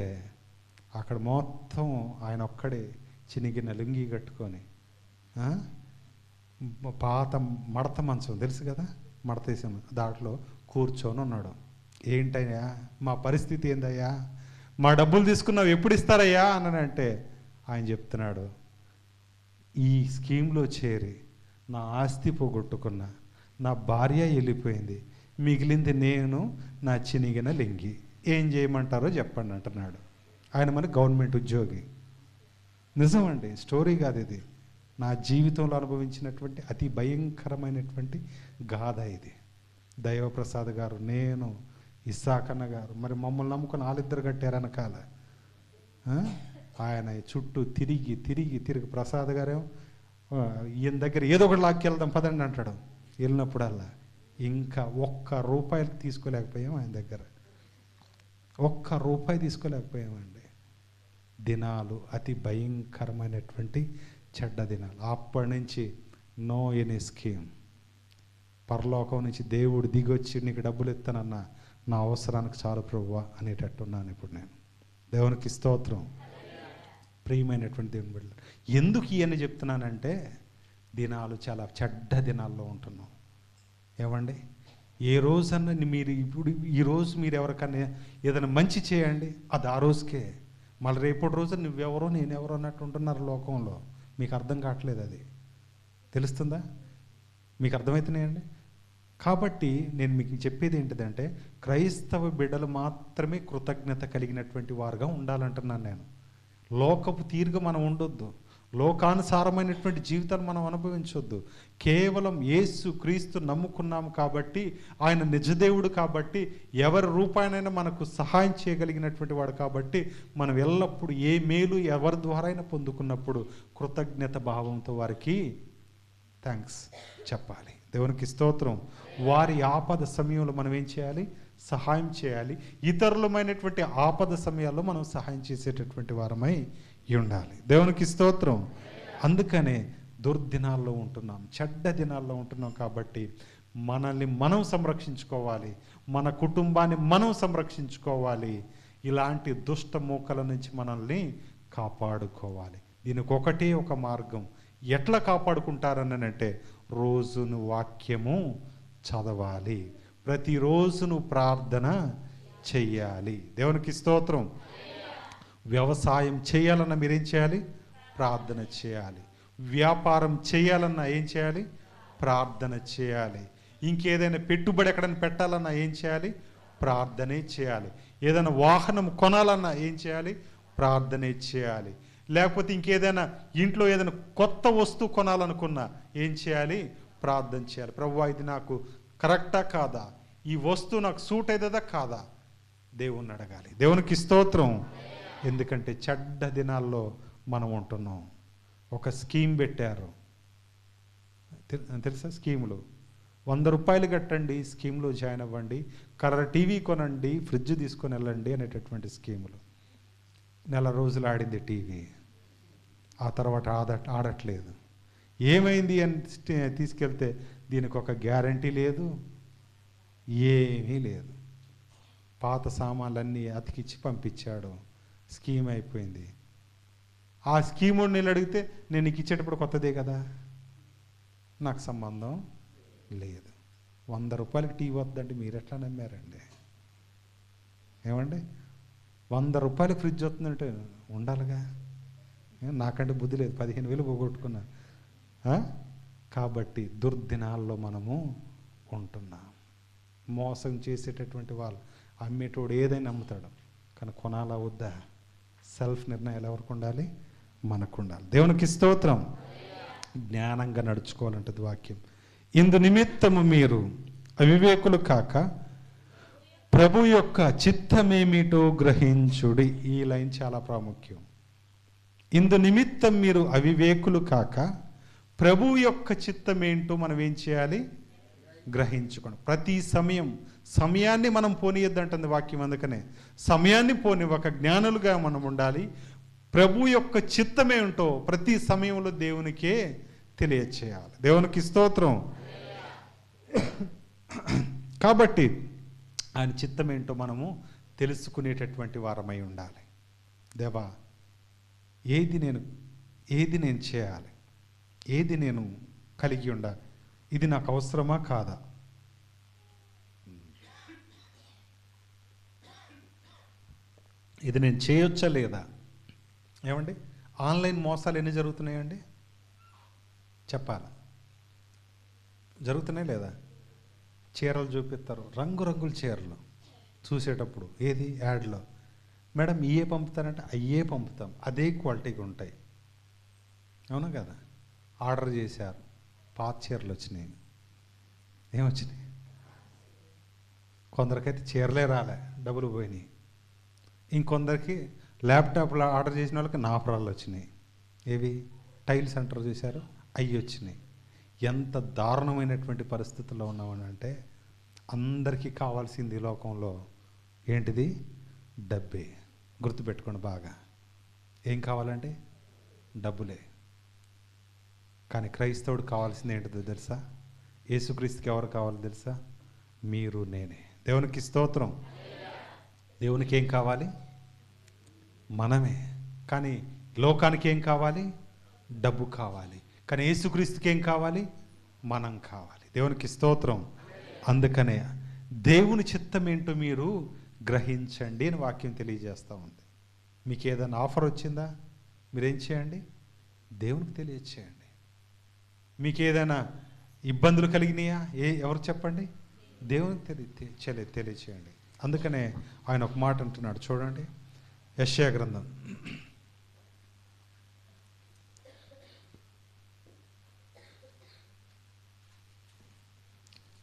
అక్కడ మొత్తం ఆయన ఒక్కడే చినిగిన లుంగి కట్టుకొని పాత మడత మంచం తెలుసు కదా, మడత వేసాము, దాంట్లో కూర్చొని ఉన్నాడు. ఏంటయ్యా మా పరిస్థితి ఏందయ్యా, మా డబ్బులు తీసుకున్నావు ఎప్పుడు ఇస్తారయ్యా అని అంటే ఆయన చెప్తున్నాడు, ఈ స్కీమ్లో చేరి నా ఆస్తి పోగొట్టుకున్నా, నా భార్య వెళ్ళిపోయింది, మిగిలింది నేను, నా చినిగిన లింగి, ఏం చేయమంటారో చెప్పండి అంటున్నాడు. ఆయన మన గవర్నమెంట్ ఉద్యోగి. నిజమండి, స్టోరీ కాదు ఇది. నా జీవితంలో అనుభవించినటువంటి అతి భయంకరమైనటువంటి గాథ ఇది. దైవప్రసాద్ గారు, నేను, ఇస్సాకన్న గారు, మరి మమ్మల్ని నమ్ముకొని వాళ్ళిద్దరు కట్టారు వెనకాల. ఆయన చుట్టూ తిరిగి ప్రసాద్ గారేమో ఈయన దగ్గర ఏదో ఒకటి లాక్కెళ్దాం పదండి అంటాడు. వెళ్ళినప్పుడల్లా ఇంకా 1 రూపాయి తీసుకోలేకపోయాం ఆయన దగ్గర, 1 రూపాయి తీసుకోలేకపోయామండి. దినాలు అతి భయంకరమైనటువంటి చెడ్డ దినాలు. అప్పటి నుంచి నో ఎనీ స్కీమ్. పరలోకం నుంచి దేవుడు దిగొచ్చి నీకు డబ్బులు ఇస్తానన్నా నా అవసరానికి చాలు ప్రభువా అనేటట్టున్నాను ఇప్పుడు నేను. దేవునికి స్తోత్రం. ప్రియమైనటువంటి దేవుని బిడ్డలు, ఎందుకు ఇవన్నీ చెప్తున్నానంటే దినాలు చాలా చెడ్డ దినాల్లో ఉంటున్నాం. ఏమండి, ఏ రోజన్నా మీరు ఇప్పుడు ఈరోజు మీరు ఎవరికన్నా ఏదైనా మంచి చేయండి, అది ఆ రోజుకే. మళ్ళీ రేపటి రోజు నువ్వెవరో నేనెవరో అన్నట్టు ఉంటున్నారు లోకంలో. మీకు అర్థం కావట్లేదు, అది తెలుస్తుందా? మీకు అర్థమవుతున్నాయండి? కాబట్టి నేను మీకు చెప్పేది ఏంటిదంటే క్రైస్తవ బిడ్డలు మాత్రమే కృతజ్ఞత కలిగినటువంటి వారుగా ఉండాలంటున్నాను నేను. లోకపు తీరుగా మనం ఉండొద్దు, లోకానుసారమైనటువంటి జీవితాన్ని మనం అనుభవించొద్దు. కేవలం యేసు క్రీస్తు నమ్ముకున్నాము కాబట్టి, ఆయన నిజదేవుడు కాబట్టి, ఎవరి రూపాయనైనా మనకు సహాయం చేయగలిగినటువంటి వాడు కాబట్టి, మనం ఎల్లప్పుడూ ఏ మేలు ఎవరి ద్వారా అయినా పొందుకున్నప్పుడు కృతజ్ఞత భావంతో వారికి థ్యాంక్స్ చెప్పాలి. దేవునికి స్తోత్రం. వారి ఆపద సమయంలో మనం ఏం చేయాలి? సహాయం చేయాలి. ఇతరులమైనటువంటి ఆపద సమయాల్లో మనం సహాయం చేసేటటువంటి వారమై ఉండాలి. దేవునికి స్తోత్రం. అందుకనే దుర్దినాల్లో ఉంటున్నాం, చెడ్డ దినాల్లో ఉంటున్నాం. కాబట్టి మనల్ని మనం సంరక్షించుకోవాలి, మన కుటుంబాన్ని మనం సంరక్షించుకోవాలి. ఇలాంటి దుష్ట మూకల నుంచి మనల్ని కాపాడుకోవాలి. దీనికి ఒకటే ఒక మార్గం. ఎట్లా కాపాడుకుంటారని అంటే రోజును వాక్యము చదవాలి, ప్రతిరోజును ప్రార్థన చెయ్యాలి. దేవునికి స్తోత్రం. వ్యవసాయం చేయాలన్నా మీరేం చేయాలి? ప్రార్థన చేయాలి. వ్యాపారం చేయాలన్నా ఏం చేయాలి? ప్రార్థన చేయాలి. ఇంకేదైనా పెట్టుబడి ఎక్కడైనా పెట్టాలన్నా ఏం చేయాలి? ప్రార్థనే చేయాలి. ఏదైనా వాహనం కొనాలన్నా ఏం చేయాలి? ప్రార్థనే చేయాలి. లేకపోతే ఇంకేదైనా ఇంట్లో ఏదైనా కొత్త వస్తువు కొనాలనుకున్నా ఏం చేయాలి? ప్రార్థన చేయాలి. ప్రభువా ఇది నాకు కరెక్టా కాదా, ఈ వస్తువు నాకు సూట్ అవుతుందా కాదా, దేవుణ్ణి అడగాలి. దేవునికి స్తోత్రం. ఎందుకంటే చెడ్డ దినాల్లో మనం ఉంటున్నాం. ఒక స్కీమ్ పెట్టారు, తెలుసా? స్కీములు 100 రూపాయలు కట్టండి, స్కీమ్లో జాయిన్ అవ్వండి, కలర్ టీవీ కొనండి, ఫ్రిడ్జ్ తీసుకొని వెళ్ళండి అనేటటువంటి స్కీములు. నెల రోజులు ఆడింది టీవీ, ఆ తర్వాత ఆడట్లేదు. ఏమైంది అని తీసుకెళ్తే దీనికి ఒక గ్యారంటీ లేదు, ఏమీ లేదు. పాత సామాన్లన్నీ అతికిచ్చి పంపించాడు, స్కీమ్ అయిపోయింది. ఆ స్కీము నేను అడిగితే నేను నీకు ఇచ్చేటప్పుడు కొత్తదే కదా, నాకు సంబంధం లేదు. 100 రూపాయలకి టీవీ వద్దండి, మీరు ఎట్లా నమ్మారండి? ఏమండి, 100 రూపాయలకి ఫ్రిడ్జ్ వస్తుందంటే ఉండాలిగా. నాకంటే బుద్ధి లేదు, 15,000 పోగొట్టుకున్నా. కాబట్టి దుర్దినాల్లో మనము ఉంటున్నాం. మోసం చేసేటటువంటి వాళ్ళు, అమ్మేటోడు ఏదైనా అమ్ముతాడు, కానీ కొనాలా వద్దా? సెల్ఫ్ నిర్ణయాలు ఎవరికి ఉండాలి? మనకు ఉండాలి. దేవునికి స్తోత్రం. జ్ఞానంగా నడుచుకోవాలంటది వాక్యం. ఇందు నిమిత్తము మీరు అవివేకులు కాక ప్రభు యొక్క చిత్తమేమిటో గ్రహించుడి. ఈ లైన్ చాలా ప్రాముఖ్యం. ఇందు నిమిత్తం మీరు అవివేకులు కాక ప్రభు యొక్క చిత్తమేంటో మనం ఏం చేయాలి? గ్రహించుకోండి. ప్రతి సమయాన్ని మనం పోనీయద్దంటుంది వాక్యం. అందుకనే సమయాన్ని పోనివ్వక జ్ఞానులుగా మనం ఉండాలి. ప్రభు యొక్క చిత్తమేంటో ప్రతి సమయంలో దేవునికే తెలియచేయాలి. దేవునికి స్తోత్రం. కాబట్టి ఆయన చిత్తమేంటో మనము తెలుసుకునేటటువంటి వారమై ఉండాలి. దేవా, ఏది నేను చేయాలి, ఏది నేను కలిగి ఉండాలి, ఇది నాకు అవసరమా కాదా? ఇది నేను చేయొచ్చా లేదా? ఏమండి, ఆన్లైన్ మోసాలు ఎన్ని జరుగుతున్నాయండి? చెప్పాలి, జరుగుతున్నాయి లేదా? చీరలు చూపిస్తారు, రంగురంగుల చీరలు చూసేటప్పుడు. ఏది యాడ్లో, మేడం ఇవే పంపుతారంటే అయ్యే పంపుతాం, అదే క్వాలిటీగా ఉంటాయి. అవునా కదా? ఆర్డర్ చేశారు, పాత చీరలు వచ్చినాయి. ఏమొచ్చినాయి? కొందరికైతే చీరలే రాలే, డబ్బులు పోయినాయి. ఇంకొందరికి ల్యాప్టాప్లో ఆర్డర్ చేసిన వాళ్ళకి నాపరాలు వచ్చినాయి. ఏవి? టైల్ సెంటర్ చూశారు, అవి వచ్చినాయి. ఎంత దారుణమైనటువంటి పరిస్థితుల్లో ఉన్నామనంటే, అందరికీ కావాల్సింది ఈ లోకంలో ఏంటిది? డబ్బే. గుర్తుపెట్టుకోండి బాగా. ఏం కావాలంటే డబ్బులే. కానీ క్రైస్తవుడు కావాల్సింది ఏంటిదో తెలుసా? యేసుక్రీస్తుకి ఎవరు కావాలో తెలుసా? మీరు, నేనే. దేవునికి స్తోత్రం. దేవునికి ఏం కావాలి? మనమే. కానీ లోకానికి ఏం కావాలి? డబ్బు కావాలి. కానీ యేసుక్రీస్తుకి ఏం కావాలి? మనం కావాలి. దేవునికి స్తోత్రం. అందుకనే దేవుని చిత్తం ఏంటో మీరు గ్రహించండి అని వాక్యం తెలియజేస్తూ ఉంది. మీకు ఏదైనా ఆఫర్ వచ్చిందా? మీరేం చేయండి? దేవునికి తెలియచేయండి. మీకు ఏదైనా ఇబ్బందులు కలిగినాయా? ఎవరు చెప్పండి? దేవునికి తెలియచేయండి. అందుకనే ఆయన ఒక మాట అంటున్నాడు, చూడండి. యెషయా గ్రంథం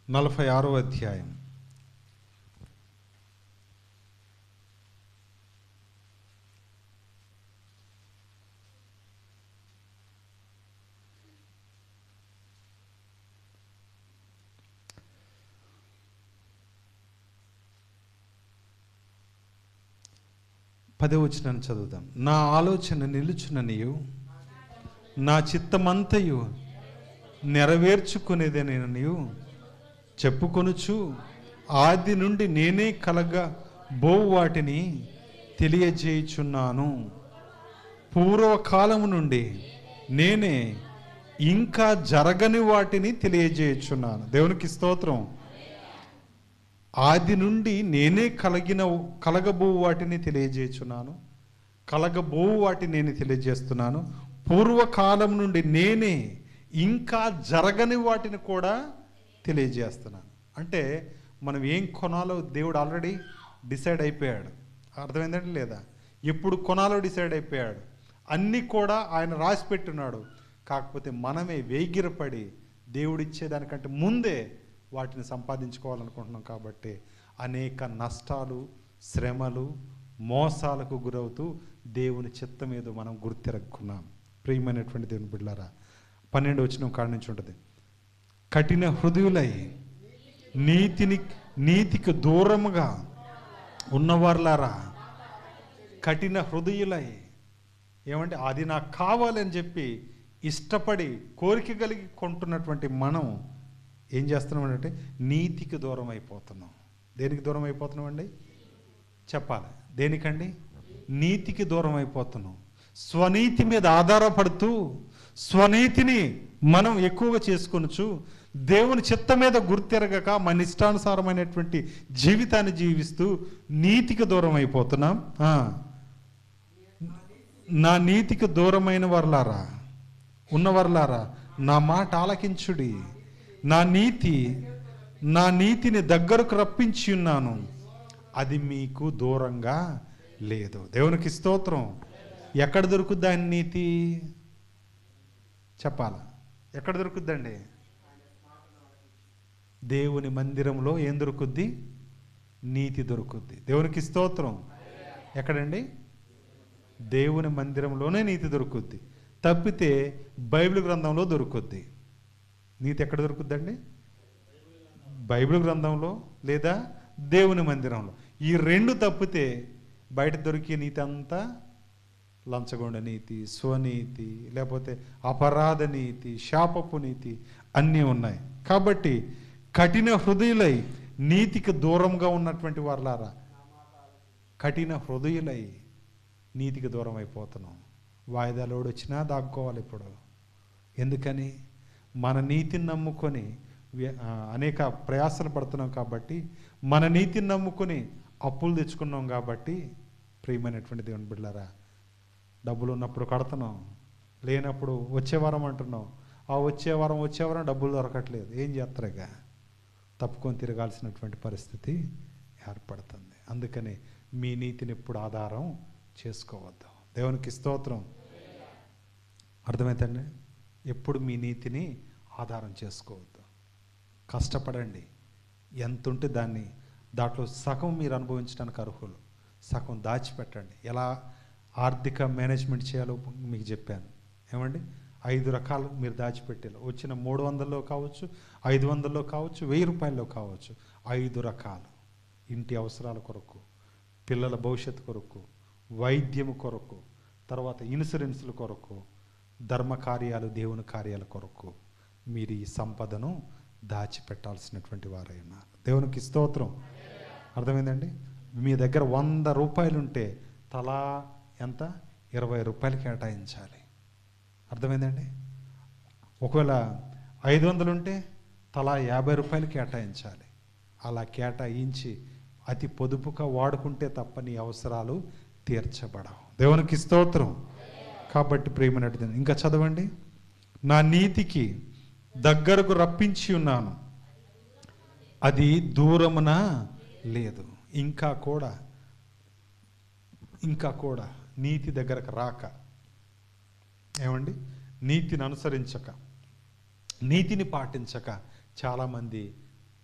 46వ అధ్యాయం 10వ వచనాన్ని చదువుదాం. నా ఆలోచన నిలుచుననియు నా చిత్తమంతయు నెరవేర్చుకునేదననియు చెప్పుకొనుచు ఆది నుండి నేనే కలగబో వాటిని తెలియజేయుచున్నాను. పూర్వకాలము నుండి నేనే ఇంకా జరగని వాటిని తెలియజేయుచున్నాను. దేవునికి స్తోత్రం. ఆది నుండి నేనే కలగబో వాటిని తెలియజేయుచున్నాను. కలగబో వాటిని నేను తెలియజేస్తున్నాను. పూర్వకాలం నుండి నేనే ఇంకా జరగని వాటిని కూడా తెలియజేస్తున్నాను. అంటే మనం ఏం కొనాలో దేవుడు ఆల్రెడీ డిసైడ్ అయిపోయాడు. అర్థమైందంటే లేదా? ఎప్పుడు కొనాలో డిసైడ్ అయిపోయాడు. అన్నీ కూడా ఆయన రాసి పెట్టున్నాడు. కాకపోతే మనమే వేగిరపడి దేవుడిచ్చేదానికంటే ముందే వాటిని సంపాదించుకోవాలనుకుంటున్నాం కాబట్టి అనేక నష్టాలు, శ్రమలు, మోసాలకు గురవుతూ దేవుని చిత్తం ఏదో మనం గుర్తిరక్కున్నాం. ప్రియమైనటువంటి దేవుని బిడ్డలారా, 12వ వచనం కాడ నుంచి ఉంటుంది. కఠిన హృదయులై నీతికి దూరముగా ఉన్నవారులారా, కఠిన హృదయులై, ఏమంటే అది నాకు కావాలని చెప్పి ఇష్టపడి కోరిక కలిగి కొంటున్నటువంటి మనం ఏం చేస్తున్నామంటే నీతికి దూరం అయిపోతున్నాం. దేనికి దూరం అయిపోతున్నాం అండి? చెప్పాలి. దేనికండి? నీతికి దూరం అయిపోతున్నాం. స్వనీతి మీద ఆధారపడుతూ స్వనీతిని మనం ఎక్కువగా చేసుకొనొచ్చు, దేవుని చిత్తం మీద గుర్తెరగక మన ఇష్టానుసారమైనటువంటి జీవితాన్ని జీవిస్తూ నీతికి దూరం అయిపోతున్నాం. నా నీతికి దూరమైన వర్లారా, ఉన్నవర్లారా, నా మాట ఆలకించుడి. నా నీతిని దగ్గరకు రప్పించి ఉన్నాను, అది మీకు దూరంగా లేదు. దేవునికి స్తోత్రం. ఎక్కడ దొరుకుద్ది ఆయన నీతి? చెప్పాలా? ఎక్కడ దొరుకుద్దండి? దేవుని మందిరంలో ఏం దొరుకుద్ది? నీతి దొరుకుద్ది. దేవునికి స్తోత్రం. ఎక్కడండి? దేవుని మందిరంలోనే నీతి దొరుకుద్ది. తప్పితే బైబిల్ గ్రంథంలో దొరుకుద్ది. నీతి ఎక్కడ దొరుకుద్దండి? బైబిల్ గ్రంథంలో లేదా దేవుని మందిరంలో. ఈ రెండు తప్పితే బయట దొరికే నీతి అంతా లంచగొండ నీతి, స్వనీతి, లేకపోతే అపరాధ నీతి, శాపపు నీతి అన్నీ ఉన్నాయి. కాబట్టి కఠిన హృదయులై నీతికి దూరంగా ఉన్నటువంటి వారులారా, కఠిన హృదయులై నీతికి దూరం అయిపోతున్నాం. వాయిదాలోడు వచ్చినా దాక్కోవాలి. ఇప్పుడు ఎందుకని? మన నీతిని నమ్ముకొని అనేక ప్రయాసలు పడుతున్నాం కాబట్టి, మన నీతిని నమ్ముకొని అప్పులు తెచ్చుకున్నాం కాబట్టి, ప్రియమైనటువంటి దేవుని బిడ్డలారా, డబ్బులు ఉన్నప్పుడు కడుతున్నాం, లేనప్పుడు వచ్చే వారం అంటున్నాం. ఆ వచ్చే వారం డబ్బులు దొరకట్లేదు. ఏం చేస్తారుగా? తప్పుకొని తిరగాల్సినటువంటి పరిస్థితి ఏర్పడుతుంది. అందుకని మీ నీతిని ఎప్పుడు ఆధారం చేసుకోవద్దు. దేవునికి స్తోత్రం. అర్థమైందండి? ఎప్పుడు మీ నీతిని ఆధారం చేసుకోవద్దు. కష్టపడండి. ఎంత ఉంటే దాంట్లో సగం మీరు అనుభవించడానికి అర్హులు, సగం దాచిపెట్టండి. ఎలా ఆర్థిక మేనేజ్మెంట్ చేయాలో మీకు చెప్పాను. ఏమండి? 5 రకాలు మీరు దాచిపెట్టాలి. వచ్చిన 300లో కావచ్చు, 500లో కావచ్చు, 1000 రూపాయల్లో కావచ్చు. 5 రకాలు. ఇంటి అవసరాల కొరకు, పిల్లల భవిష్యత్తు కొరకు, వైద్యము కొరకు, తర్వాత ఇన్సూరెన్స్ల కొరకు, ధర్మ కార్యాలు, దేవుని కార్యాల కొరకు మీరు ఈ సంపదను దాచిపెట్టాల్సినటువంటి వారై ఉన్నారు. దేవునికి స్తోత్రం. అర్థమైందండి? మీ దగ్గర 100 రూపాయలు ఉంటే తలా ఎంత? 20 రూపాయలు కేటాయించాలి. అర్థమైందండి? ఒకవేళ 500 ఉంటే తలా 50 రూపాయలు కేటాయించాలి. అలా కేటాయించి అతి పొదుపుగా వాడుకుంటే తప్ప నీ అవసరాలు తీర్చబడవు. దేవునికి స్తోత్రం. కాబట్టి ప్రియమైనది ఇంకా చదవండి. నా నీతికి దగ్గరకు రప్పించి ఉన్నాను, అది దూరమున లేదు. ఇంకా కూడా నీతి దగ్గరకు రాక, ఏమండి, నీతిని అనుసరించక, నీతిని పాటించక చాలామంది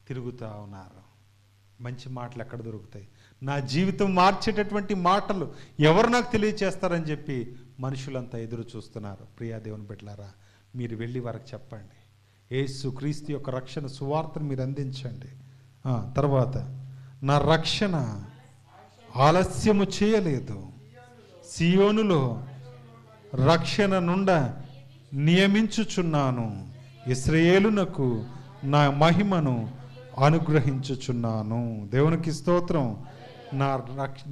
తిరుగుతూ ఉన్నారు. మంచి మాటలు ఎక్కడ దొరుకుతాయి? నా జీవితం మార్చేటటువంటి మాటలు ఎవరు నాకు తెలియచేస్తారని చెప్పి మనుషులంతా ఎదురు చూస్తున్నారు. ప్రియా దేవుని బిడ్డలారా, మీరు వెళ్ళి వారికి చెప్పండి. యేసు క్రీస్తు యొక్క రక్షణ సువార్తను మీరు అందించండి. తర్వాత నా రక్షణ ఆలస్యము చేయలేదు, సియోనులో రక్షణ నుండి నియమించుచున్నాను, ఇశ్రాయేలునకు నా మహిమను అనుగ్రహించుచున్నాను. దేవునికి స్తోత్రం.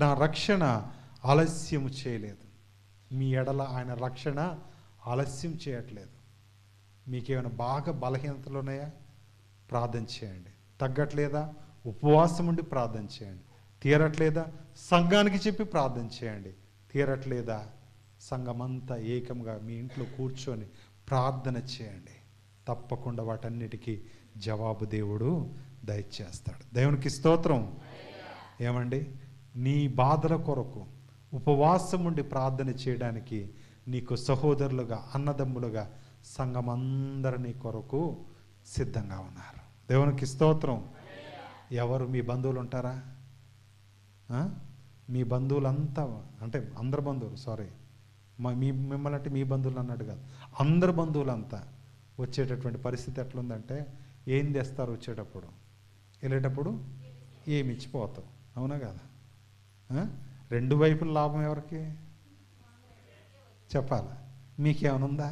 నా రక్షణ ఆలస్యం చేయలేదు. మీ ఎడల ఆయన రక్షణ ఆలస్యం చేయట్లేదు. మీకేమైనా బాగా బలహీనతలు ఉన్నాయా? ప్రార్థన చేయండి. తగ్గట్లేదా? ఉపవాసం ఉండి ప్రార్థన చేయండి. తీరట్లేదా? సంఘానికి చెప్పి ప్రార్థన చేయండి. తీరట్లేదా? సంఘమంతా ఏకంగా మీ ఇంట్లో కూర్చొని ప్రార్థన చేయండి. తప్పకుండా వాటన్నిటికీ జవాబు దేవుడు దయచేస్తాడు. దేవునికి స్తోత్రం. ఏమండి, నీ బాధల కొరకు ఉపవాసం ఉండి ప్రార్థన చేయడానికి నీకు సహోదరులుగా, అన్నదమ్ములుగా సంఘమందరినీ కొరకు సిద్ధంగా ఉన్నారు. దేవునికి స్తోత్రం. ఎవరు మీ బంధువులు ఉంటారా? మీ బంధువులంతా, అంటే అందరు బంధువులు, సారీ, మిమ్మల్ని అంటే మీ బంధువులు అన్నట్టు కాదు, అందరు బంధువులంతా వచ్చేటటువంటి పరిస్థితి ఎట్లుందంటే, ఏం తెస్తారు వచ్చేటప్పుడు? వెళ్ళేటప్పుడు ఏమి ఇచ్చిపోతావు, అవునా కదా? రెండు వైపుల లాభం ఎవరికి చెప్పాలి? మీకేమైనా ఉందా?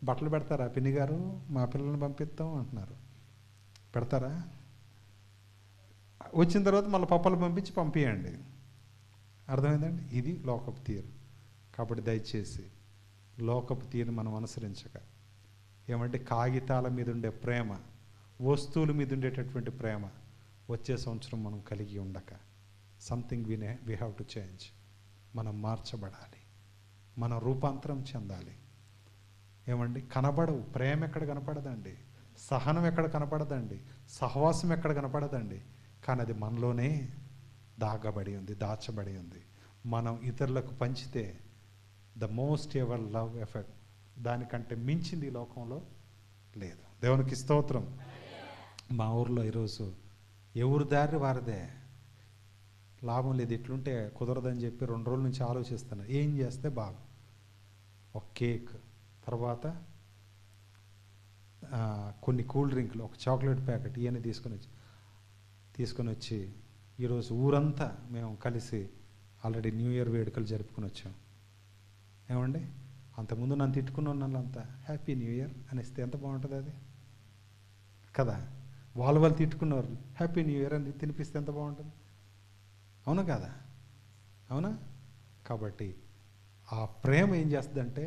బట్టలు పెడతారా? పిన్ని గారు మా పిల్లల్ని పంపిస్తాం అంటున్నారు, పెడతారా? వచ్చిన తర్వాత మళ్ళీ పప్పలు పంపించండి. అర్థమైందండి? ఇది లోకపు తీరు. కాబట్టి దయచేసి లోకపు తీరుని మనం అనుసరించక, ఏమంటే కాగితాల మీద ఉండే ప్రేమ, వస్తువుల మీద ఉండేటటువంటి ప్రేమ వచ్చే సంవత్సరం మనం కలిగి ఉండక, something we have to change. మనం మార్చబడాలి, మనం రూపాంతరం చెందాలి. ఏమండి, కనబడవు. ప్రేమ ఎక్కడ కనపడదండి, సహనం ఎక్కడ కనపడదండి, సహవాసం ఎక్కడ కనపడదండి. కానీ అది మనలోనే దాగబడి ఉంది, దాచబడి ఉంది. మనం ఇతరులకు పంచితే the most ever love effect, దానికంటే మించింది ఈ లోకంలో లేదు. దేవునికి స్తోత్రం. మా ఊర్లో ఈరోజు ఎవరు దారి వారిదే, లాభం లేదు, ఇట్లుంటే కుదరదని చెప్పి 2 రోజుల నుంచి ఆలోచిస్తున్నా ఏం చేస్తే బాగు. ఒక కేక్, తర్వాత కొన్ని కూల్ డ్రింక్లు, ఒక చాక్లెట్ ప్యాకెట్, ఇవన్నీ తీసుకొని వచ్చి ఈరోజు ఊరంతా మేము కలిసి ఆల్రెడీ న్యూ ఇయర్ వేడుకలు జరుపుకొని వచ్చాం. ఏమండి, అంతకుముందు నన్ను తిట్టుకున్న వాళ్ళంతా హ్యాపీ న్యూ ఇయర్ అనిస్తే ఎంత బాగుంటుంది అది కదా? వాళ్ళు తిట్టుకున్నారు, హ్యాపీ న్యూ ఇయర్ అని తినిపిస్తే ఎంత బాగుంటుంది, అవునా కదా? అవునా? కాబట్టి ఆ ప్రేమ ఏం చేస్తుందంటే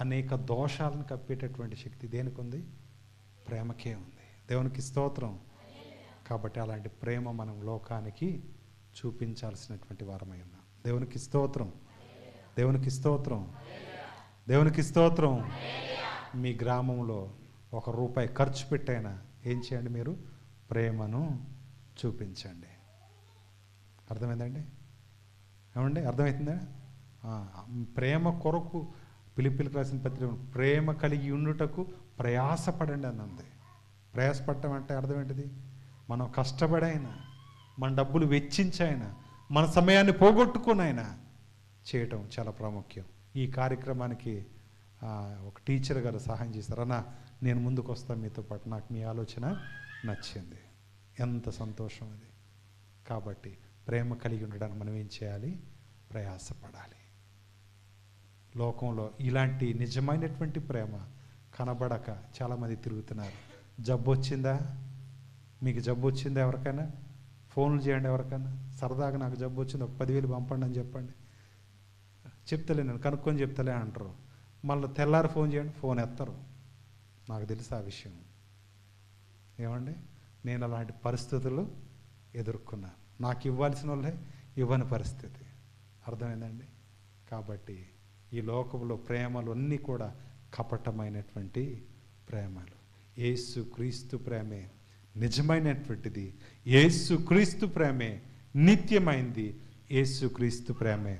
అనేక దోషాలను కప్పేటటువంటి శక్తి దేనికి ఉంది? ప్రేమకే ఉంది. దేవునికి స్తోత్రం. కాబట్టి అలాంటి ప్రేమ మనం లోకానికి చూపించాల్సినటువంటి వారమై ఉన్నాం. దేవునికి స్తోత్రం, దేవునికి స్తోత్రం, దేవునికి స్తోత్రం. మీ గ్రామంలో ₹1 ఖర్చు పెట్టైనా ఏం చేయండి? మీరు ప్రేమను చూపించండి. అర్థమైందండి? ఏమండి, అర్థమవుతుందా? ప్రేమ కొరకు పిలిపిలికి రాసిన పత్రిక, ప్రేమ కలిగి ఉండుటకు ప్రయాసపడండి అని ఉంది. ప్రయాసపడటం అంటే అర్థం ఏంటిది? మనం కష్టపడైనా, మన డబ్బులు వెచ్చించైనా, మన సమయాన్ని పోగొట్టుకునైనా చేయటం చాలా ప్రాముఖ్యం. ఈ కార్యక్రమానికి ఒక టీచర్ గారు సహాయం చేశారు. అన్న, నేను ముందుకు వస్తాను మీతో పాటు, నాకు మీ ఆలోచన నచ్చింది. ఎంత సంతోషం అది. కాబట్టి ప్రేమ కలిగి ఉండడానికి మనం ఏం చేయాలి? ప్రయాసపడాలి. లోకంలో ఇలాంటి నిజమైనటువంటి ప్రేమ కనబడక చాలామంది తిరుగుతున్నారు. జబ్బు వచ్చిందా? మీకు జబ్బు వచ్చిందా? ఎవరికైనా ఫోన్లు చేయండి. ఎవరికైనా సరదాగా నాకు జబ్బు వచ్చింది, ఒక 10,000 పంపండి అని చెప్పండి. చెప్తలే, నేను కనుక్కొని చెప్తలే అంటారు. మళ్ళీ తెల్లారి ఫోన్ చేయండి, ఫోన్ ఎత్తరు. నాకు తెలుసు ఆ విషయం. ఏమండి, నేను అలాంటి పరిస్థితులు ఎదుర్కొన్నాను. నాకు ఇవ్వాల్సిన వాళ్ళే ఇవ్వని పరిస్థితి. అర్థమైందండి? కాబట్టి ఈ లోకంలో ప్రేమలు అన్నీ కూడా కపటమైనటువంటి ప్రేమలు. యేసు క్రీస్తు ప్రేమే నిజమైనటువంటిది. యేసు క్రీస్తు ప్రేమే నిత్యమైంది. యేసు క్రీస్తు ప్రేమే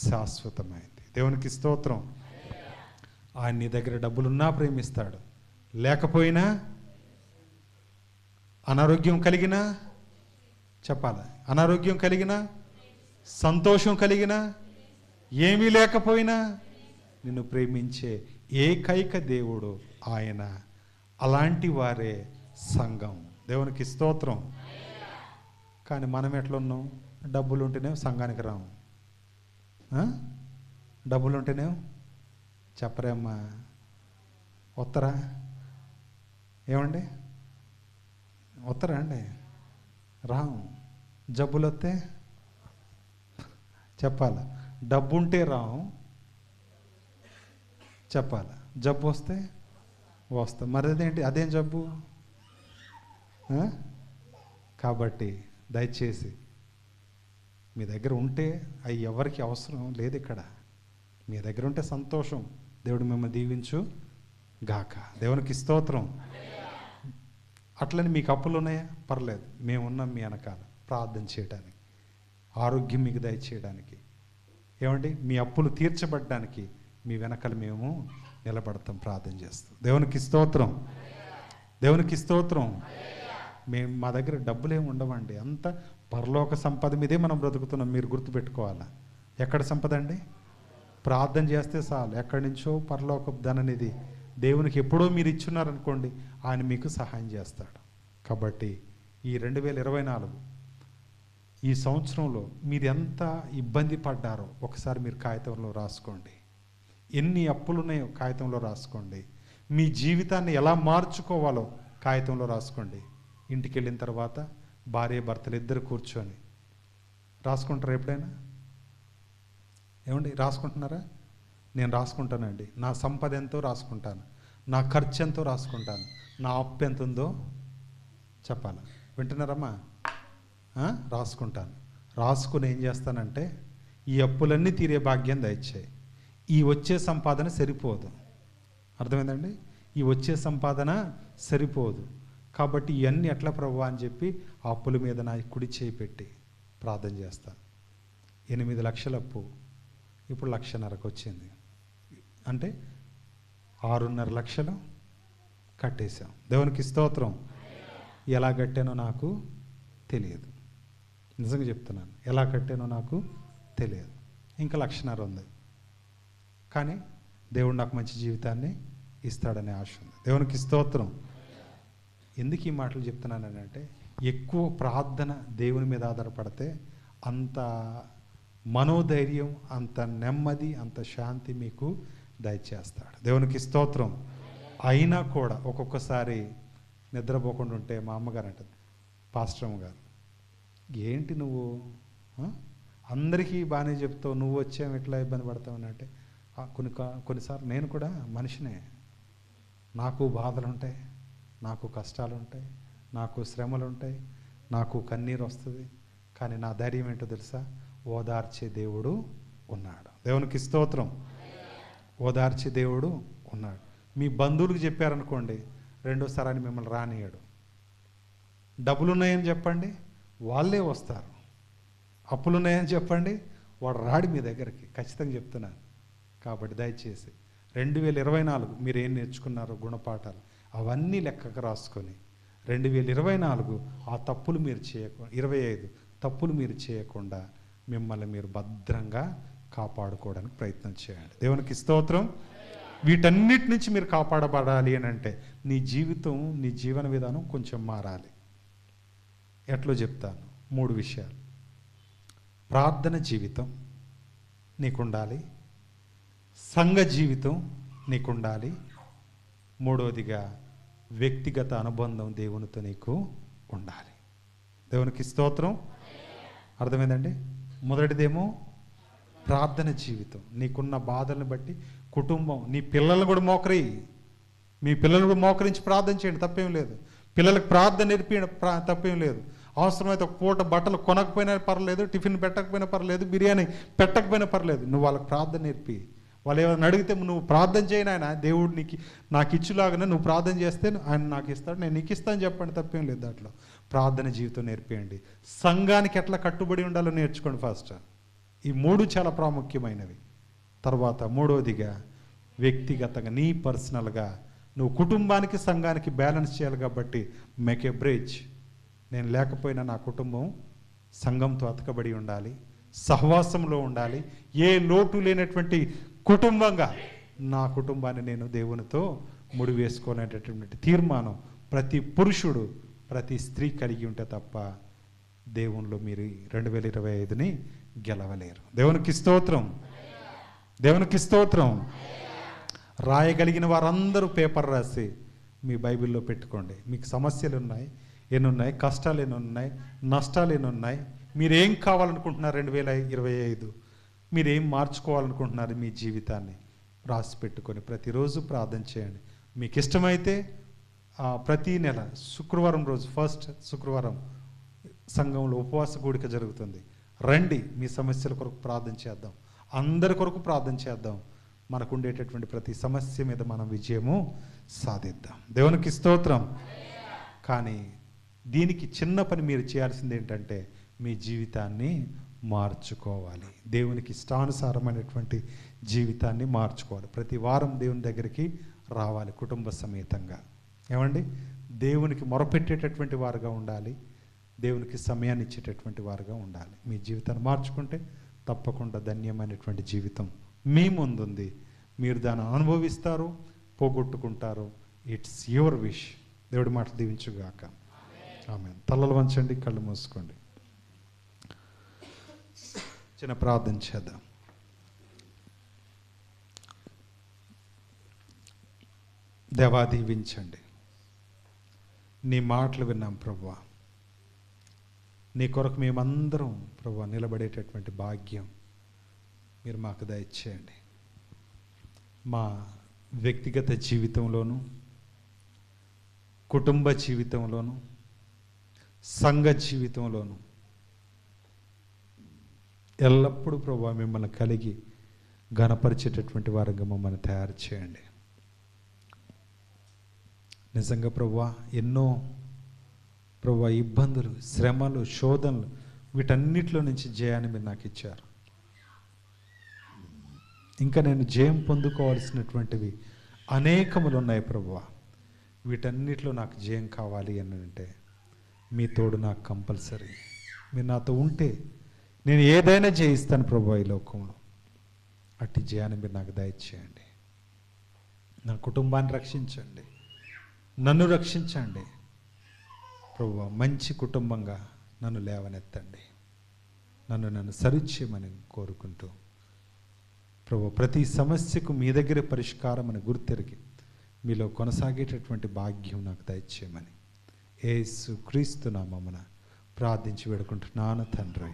శాశ్వతమైంది. దేవునికి స్తోత్రం. ఆయన నీ దగ్గర డబ్బులున్నా ప్రేమిస్తాడు, లేకపోయినా, అనారోగ్యం కలిగినా, చెప్పాలి, అనారోగ్యం కలిగినా, సంతోషం కలిగినా, ఏమీ లేకపోయినా నిన్ను ప్రేమించే ఏకైక దేవుడు ఆయన. అలాంటి వారే సంఘం. దేవునికి స్తోత్రం. కానీ మనం ఎట్లున్నాం? డబ్బులు ఉంటేనే సంఘానికి రాము. డబ్బులు ఉంటేనే చెప్పరేమ్మా, వస్తారా? ఏమండి, వస్తారా అండి? రాము. జబ్బులు వస్తే చెప్పాలి, డబ్బు ఉంటే రాము, చెప్పాలి, జబ్బు వస్తే వస్తాం. మరి అదేంటి? అదేం జబ్బు? కాబట్టి దయచేసి మీ దగ్గర ఉంటే అవి ఎవరికి అవసరం లేదు. ఇక్కడ మీ దగ్గర ఉంటే సంతోషం. దేవుడు మిమ్మల్ని దీవించు గాక. దేవునికి స్తోత్రం. అట్లని మీకు అప్పులు ఉన్నాయా? పర్లేదు, మేమున్నాం మీ వెనకాల ప్రార్థన చేయడానికి, ఆరోగ్యం మీకు దయచేయడానికి. ఏమండి, మీ అప్పులు తీర్చబడడానికి మీ వెనకాల మేము నిలబడతాం ప్రార్థన చేస్తాం. దేవునికి స్తోత్రం, దేవునికి స్తోత్రం. మా దగ్గర డబ్బులు ఏమి ఉండవండి, అంత పరలోక సంపద మీదే మనం బ్రతుకుతున్నాం. మీరు గుర్తుపెట్టుకోవాలా. ఎక్కడ సంపద అండి? ప్రార్థన చేస్తే చాలు, ఎక్కడి నుంచో పరలోక ధననిధి దేవునికి ఎప్పుడో మీరు ఇచ్చున్నారనుకోండి, ఆయన మీకు సహాయం చేస్తాడు. కాబట్టి ఈ 2024 ఈ సంవత్సరంలో మీరు ఎంత ఇబ్బంది పడ్డారో ఒకసారి మీరు కాగితంలో రాసుకోండి. ఎన్ని అప్పులు ఉన్నాయో కాగితంలో రాసుకోండి. మీ జీవితాన్ని ఎలా మార్చుకోవాలో కాగితంలో రాసుకోండి. ఇంటికి వెళ్ళిన తర్వాత భార్య భర్తలు ఇద్దరు కూర్చొని రాసుకుంటారా ఎప్పుడైనా? ఏమండి, రాసుకుంటున్నారా? నేను రాసుకుంటానండి. నా సంపద ఎంతో రాసుకుంటాను, నా ఖర్చు ఎంతో రాసుకుంటాను, నా అప్పు ఎంత ఉందో చెప్పాలి. వింటున్నారమ్మా? రాసుకుంటాను. రాసుకుని ఏం చేస్తానంటే, ఈ అప్పులన్నీ తీరే భాగ్యం దయచేయి. ఈ వచ్చే సంపాదన సరిపోదు. అర్థమైందండి? ఈ వచ్చే సంపాదన సరిపోదు. కాబట్టి ఇవన్నీ ఎట్లా ప్రభువా అని చెప్పి ఆ అప్పుల మీద నా కుడి చేయి పెట్టి ప్రార్థన చేస్తాను. 8 లక్షల అప్పు ఇప్పుడు 1,50,000కు వచ్చింది. అంటే 6.5 లక్షలు కట్టేశాం. దేవునికి స్తోత్రం. ఎలా కట్టానో నాకు తెలియదు. నిజంగా చెప్తున్నాను, ఎలా కట్టానో నాకు తెలియదు. ఇంకా 1,50,000 ఉంది. కానీ దేవుడు నాకు మంచి జీవితాన్ని ఇస్తాడనే ఆశ ఉంది. దేవునికి స్తోత్రం. ఎందుకు ఈ మాటలు చెప్తున్నానంటే, ఎక్కువ ప్రార్థన దేవుని మీద ఆధారపడితే అంత మనోధైర్యం, అంత నెమ్మది, అంత శాంతి మీకు దయచేస్తాడు. దేవునికి స్తోత్రం. అయినా కూడా ఒక్కొక్కసారి నిద్రపోకుండా ఉంటే మా అమ్మగారు అంటది, పాస్టర్ అమ్మగారు, ఏంటి నువ్వు అందరికీ బాగానే చెప్తావు, నువ్వు వచ్చావు ఎట్లా ఇబ్బంది పడతావని. అంటే కొన్నిసార్లు నేను కూడా మనిషినే, నాకు బాధలు ఉంటాయి, నాకు కష్టాలు ఉంటాయి, నాకు శ్రమలు ఉంటాయి, నాకు కన్నీరు వస్తుంది. కానీ నా ధైర్యం ఏంటో తెలుసా? ఓదార్చే దేవుడు ఉన్నాడు. దేవునికి స్తోత్రం. ఓదార్చే దేవుడు ఉన్నాడు. మీ బంధువులకు చెప్పారనుకోండి, రెండోసారి అని మిమ్మల్ని రానియడు. డబ్బులు ఉన్నాయని చెప్పండి, వాళ్ళే వస్తారు. అప్పులు ఉన్నాయని చెప్పండి, వాడు రాడు మీ దగ్గరికి. ఖచ్చితంగా చెప్తున్నాను. కాబట్టి దయచేసి 2024 మీరు ఏం నేర్చుకున్నారో గుణపాఠాలు అవన్నీ లెక్కకు రాసుకొని 2024 ఆ తప్పులు మీరు 25 తప్పులు మీరు చేయకుండా మిమ్మల్ని మీరు భద్రంగా కాపాడుకోవడానికి ప్రయత్నం చేయండి. దేవునికి స్తోత్రం. వీటన్నిటి నుంచి మీరు కాపాడబడాలి అని అంటే నీ జీవితం, నీ జీవన విధానం కొంచెం మారాలి. ఎట్లా చెప్తాను? 3 విషయాలు. ప్రార్థన జీవితం నీకుండాలి, సంఘ జీవితం నీకుండాలి, మూడవదిగా వ్యక్తిగత అనుబంధం దేవునితో నీకు ఉండాలి. దేవునికి స్తోత్రం. అర్థమైందండి? మొదటిదేమో ప్రార్థన జీవితం. నీకున్న బాధలను బట్టి కుటుంబం, నీ పిల్లలను కూడా మీ పిల్లలను కూడా మోకరించి ప్రార్థన చేయండి, తప్పేం లేదు. పిల్లలకు ప్రార్థన నేర్పి తప్పేం లేదు. అవసరమైతే ఒక పూట బట్టలు కొనకపోయినా పర్లేదు, టిఫిన్ పెట్టకపోయినా పర్లేదు, బిర్యానీ పెట్టకపోయినా పర్లేదు, నువ్వు వాళ్ళకి ప్రార్థన నేర్పి. వాళ్ళు ఏమైనా అడిగితే నువ్వు ప్రార్థన చేయను, ఆయన దేవుడు నాకు ఇచ్చులాగానే నువ్వు ప్రార్థన చేస్తే ఆయన నాకు ఇస్తాడు, నేను నీకు ఇస్తాను చెప్పండి, తప్పేం లేదు. దాంట్లో ప్రార్థన జీవితం నేర్పేయండి. సంఘానికి ఎట్లా కట్టుబడి ఉండాలో నేర్చుకోండి ఫస్ట్. ఈ 3 చాలా ప్రాముఖ్యమైనవి. తర్వాత మూడవదిగా వ్యక్తిగతంగా నీ పర్సనల్గా నువ్వు కుటుంబానికి సంఘానికి బ్యాలెన్స్ చేయాలి. కాబట్టి మేక్ ఏ బ్రిడ్జ్. నేను లేకపోయినా నా కుటుంబం సంఘంతో అతకబడి ఉండాలి, సహవాసంలో ఉండాలి. ఏ లోటు లేనటువంటి కుటుంబంగా నా కుటుంబాన్ని నేను దేవునితో ముడివేసుకోనేటటువంటి తీర్మానం ప్రతి పురుషుడు, ప్రతి స్త్రీ కలిగి ఉంటే తప్ప దేవునిలో మీరు 2025ని గెలవలేరు. దేవునికి స్తోత్రం. దేవునికి స్తోత్రం. రాయగలిగిన వారందరూ పేపర్ రాసి మీ బైబిల్లో పెట్టుకోండి. మీకు సమస్యలు ఉన్నాయి, ఎన్నున్నాయి, కష్టాలు ఎన్నున్నాయి, నష్టాలు ఎన్నున్నాయి, మీరేం కావాలనుకుంటున్నారు 2025, మీరేం మార్చుకోవాలనుకుంటున్నారు మీ జీవితాన్ని రాసి పెట్టుకొని ప్రతిరోజు ప్రార్థన చేయండి. మీకు ఇష్టమైతే ప్రతి నెల శుక్రవారం రోజు, ఫస్ట్ శుక్రవారం సంఘంలో ఉపవాస కూడిక జరుగుతుంది. రండి, మీ సమస్యల కొరకు ప్రార్థన చేద్దాం, అందరి కొరకు ప్రార్థన చేద్దాం. మనకు ఉండేటటువంటి ప్రతి సమస్య మీద మనం విజయము సాధిద్దాం. దేవునికి స్తోత్రం. కానీ దీనికి చిన్న పని మీరు చేయాల్సింది ఏంటంటే మీ జీవితాన్ని మార్చుకోవాలి. దేవునికి ఇష్టానుసారమైనటువంటి జీవితాన్ని మార్చుకోవాలి. ప్రతి వారం దేవుని దగ్గరికి రావాలి కుటుంబ సమేతంగా. ఏమండి? దేవునికి మొరపెట్టేటటువంటి వారుగా ఉండాలి, దేవునికి సమయాన్ని ఇచ్చేటటువంటి వారుగా ఉండాలి. మీ జీవితాన్ని మార్చుకుంటే తప్పకుండా ధన్యమైనటువంటి జీవితం మీ ముందుంది. మీరు దాన్ని అనుభవిస్తారు, పోగొట్టుకుంటారు. It's your wish. దేవుడి మాట దీవించుగాక. ఆమేన్. తలలు వంచండి, కళ్ళు మూసుకోండి. చిన్న ప్రార్థన చేద్దాం. దేవా, దీవించండి. నీ మాటలు విన్నాం ప్రభువా. నీ కొరకు మేమందరం ప్రభువా నిలబడేటటువంటి భాగ్యం మీరు మాకు దయచేయండి. మా వ్యక్తిగత జీవితంలోనూ, కుటుంబ జీవితంలోనూ, సంఘ జీవితంలోనూ ఎల్లప్పుడూ ప్రభువా మిమ్మల్ని కలిగి ఘనపరిచేటటువంటి వారుగా మమ్మల్ని తయారు చేయండి. నిజంగా ప్రభువా, ఎన్నో ప్రభువా ఇబ్బందులు, శ్రమలు, శోధనలు, వీటన్నిటిలో నుంచి జయాన్ని మీరు నాకు ఇచ్చారు. ఇంకా నేను జయం పొందుకోవాల్సినటువంటివి అనేకములు ఉన్నాయి ప్రభువా. వీటన్నిటిలో నాకు జయం కావాలి అని అంటే మీ తోడు నాకు కంపల్సరీ. మీరు నాతో ఉంటే నేను ఏదైనా జయిస్తాను ప్రభువా ఈ లోకంలో. అట్టి జయాన్ని మీరు నాకు దయచేయండి. నా కుటుంబాన్ని రక్షించండి, నన్ను రక్షించండి ప్రభువా. మంచి కుటుంబంగా నన్ను లేవనెత్తండి. నన్ను సరిచేయమని కోరుకుంటూ ప్రభువా, ప్రతి సమస్యకు మీ దగ్గర పరిష్కారం అని గుర్తెరిగి మీలో కొనసాగేటటువంటి భాగ్యం నాకు దయచేయమని యేసు క్రీస్తు నామమున ప్రార్థించి వేడుకుంటున్నాను తండ్రి.